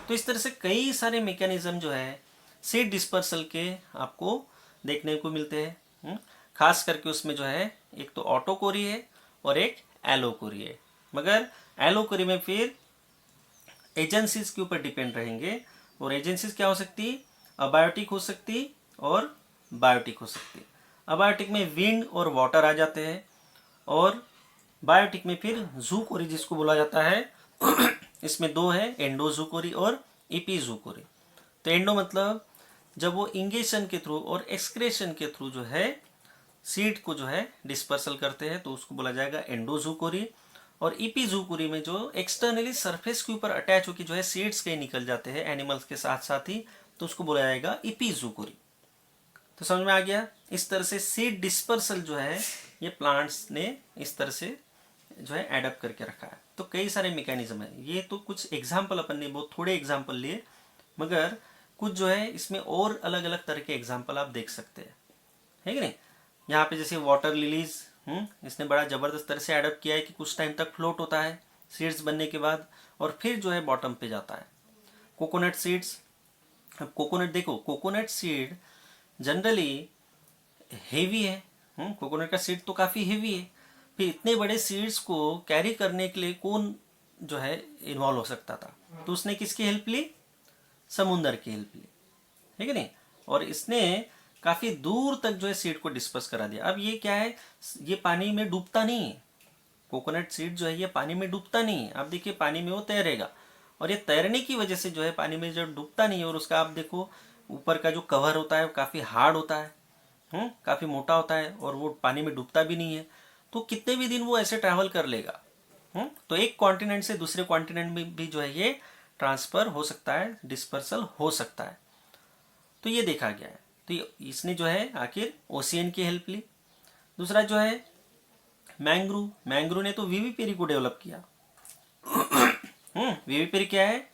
तो इस तरह से कई सारे मैकेनिज्म जो है सीड डिस्पर्सल के आपको देखने को मिलते हैं। खास करके उसमें जो है एक तो ऑटोकोरी है और एक एलोकोरी है। मगर एलोकोरी में फिर एजेंसीज के ऊपर डिपेंड रहेंगे, और एजेंसीज क्या हो सकती, अबायोटिक हो सकती और बायोटिक हो सकती। अबायोटिक में विंड और वाटर आ जाते हैं, और बायोटिक में फिर जूकोरी जिसको बोला जाता है इसमें दो है, एंडोजूकोरी और इपीजूकोरी। तो एंडो मतलब जब वो इंगेशन के थ्रू और एक्सक्रेशन के थ्रू जो है सीड को जो है डिस्पर्सल करते हैं, तो उसको बोला जाएगा एंडोजूकोरी। और इपीजूकोरी में जो एक्सटर्नली सरफेस के ऊपर अटैच होकर जो है सीड्स कहीं निकल जाते हैं एनिमल्स के साथ साथ ही, तो उसको बोला जाएगा इपीजूकोरी। तो समझ में आ गया। इस तरह से सीड डिस्पर्सल जो है ये प्लांट्स ने इस तरह से जो है एडप्ट करके रखा है। तो कई सारे मैकेनिज्म है। ये तो कुछ एग्जाम्पल अपन ने बहुत थोड़े एग्जाम्पल लिए, मगर कुछ जो है इसमें और अलग अलग तरह के एग्जाम्पल आप देख सकते हैं, है कि नहीं। यहाँ पे जैसे वाटर लिलीज, इसने बड़ा जबरदस्त तरह से एडप्ट किया है कि कुछ टाइम तक फ्लोट होता है सीड्स बनने के बाद, और फिर जो है बॉटम पे जाता है। कोकोनट सीड्स, अब कोकोनट देखो, कोकोनट सीड जनरली हेवी है। कोकोनट का सीड तो काफ़ी हेवी है। फिर इतने बड़े सीड्स को कैरी करने के लिए कौन जो है इन्वॉल्व हो सकता था, तो उसने किसकी हेल्प ली, समुंदर की हेल्प ली, है कि नहीं। और इसने काफ़ी दूर तक जो है सीड को डिस्पर्स करा दिया। अब ये क्या है, ये पानी में डूबता नहीं है। कोकोनट सीड जो है ये पानी में डूबता नहीं है। आप देखिए पानी में वो तैरेगा, और ये तैरने की वजह से जो है पानी में जब डूबता नहीं है, और उसका आप देखो ऊपर का जो कवर होता है वो काफ़ी हार्ड होता है, काफ़ी मोटा होता है, और वो पानी में डूबता भी नहीं है। तो कितने भी दिन वो ऐसे ट्रैवल कर लेगा। तो एक कॉन्टिनेंट से दूसरे कॉन्टिनेंट में भी जो है ये ट्रांसफर हो सकता है, डिस्पर्सल हो सकता है। तो ये देखा गया है। तो इसने जो है आखिर ओशियन की हेल्प ली। दूसरा जो है मैंग्रू, मैंग्रू ने तो विविपेरी को डेवलप किया। विविपेरी क्या है,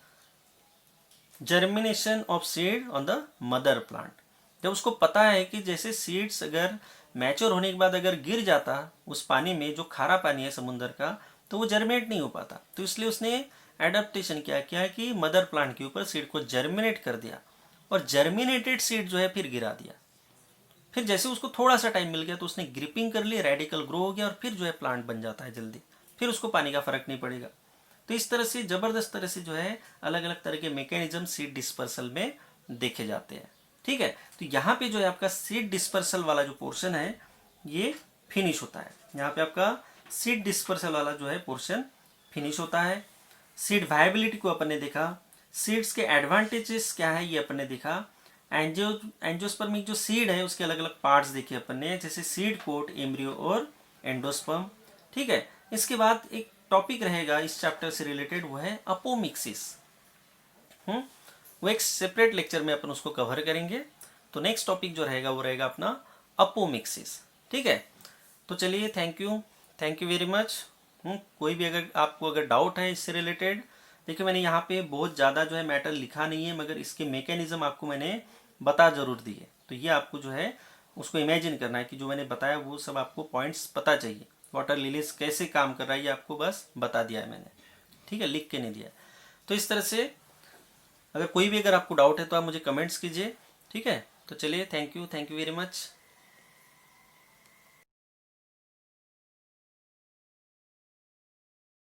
germination of seed on the mother plant. जब उसको पता है कि जैसे सीड्स अगर मैच्योर होने के बाद अगर गिर जाता उस पानी में, जो खारा पानी है समुद्र का, तो वो जर्मिनेट नहीं हो पाता। तो इसलिए उसने एडेप्टेशन क्या किया कि मदर प्लांट के ऊपर सीड को जर्मिनेट कर दिया, और जर्मिनेटेड सीड जो है फिर गिरा दिया। फिर जैसे उसको थोड़ा सा टाइम मिल गया तो उसने ग्रिपिंग कर ली, रेडिकल ग्रो हो गया, और फिर जो है प्लांट बन जाता है जल्दी। फिर उसको पानी का फर्क नहीं पड़ेगा। तो इस तरह से जबरदस्त तरह से जो है अलग अलग तरह के मैकेनिज्म सीड डिस्पर्सल में देखे जाते हैं। ठीक है, तो यहाँ पे जो है आपका सीड डिस्पर्सल वाला जो पोर्शन है ये फिनिश होता है। यहाँ पे आपका सीड डिस्पर्सल वाला जो है पोर्शन फिनिश होता है। सीड वायबिलिटी को अपन ने देखा, सीड्स के एडवांटेजेस क्या है ये अपन ने देखा। एंजियोस्पर्मिक जो सीड है उसके अलग अलग पार्ट्स देखे अपन ने, जैसे सीड कोट, एम्ब्रियो और एंडोस्पर्म। ठीक है, इसके बाद एक टॉपिक रहेगा इस चैप्टर से रिलेटेड, वो है अपोमिक्सिस। वो एक सेपरेट लेक्चर में अपन उसको कवर करेंगे। तो नेक्स्ट टॉपिक जो रहेगा वो रहेगा अपना अपोमिक्सिस। ठीक है, तो चलिए थैंक यू वेरी मच। कोई भी अगर आपको अगर डाउट है इससे रिलेटेड, देखिए मैंने यहाँ पे बहुत ज़्यादा जो है मैटर लिखा नहीं है, मगर इसके मैकेनिज्म आपको मैंने बता जरूर दिए। तो ये आपको जो है उसको इमेजिन करना है कि जो मैंने बताया वो सब आपको पॉइंट्स पता चाहिए। वाटर लिलीज कैसे काम कर रहा है ये आपको बस बता दिया है मैंने, ठीक है, लिख के नहीं दिया। तो इस तरह से अगर कोई भी अगर आपको डाउट है तो आप मुझे कमेंट्स कीजिए। ठीक है, तो चलिए थैंक यू वेरी मच।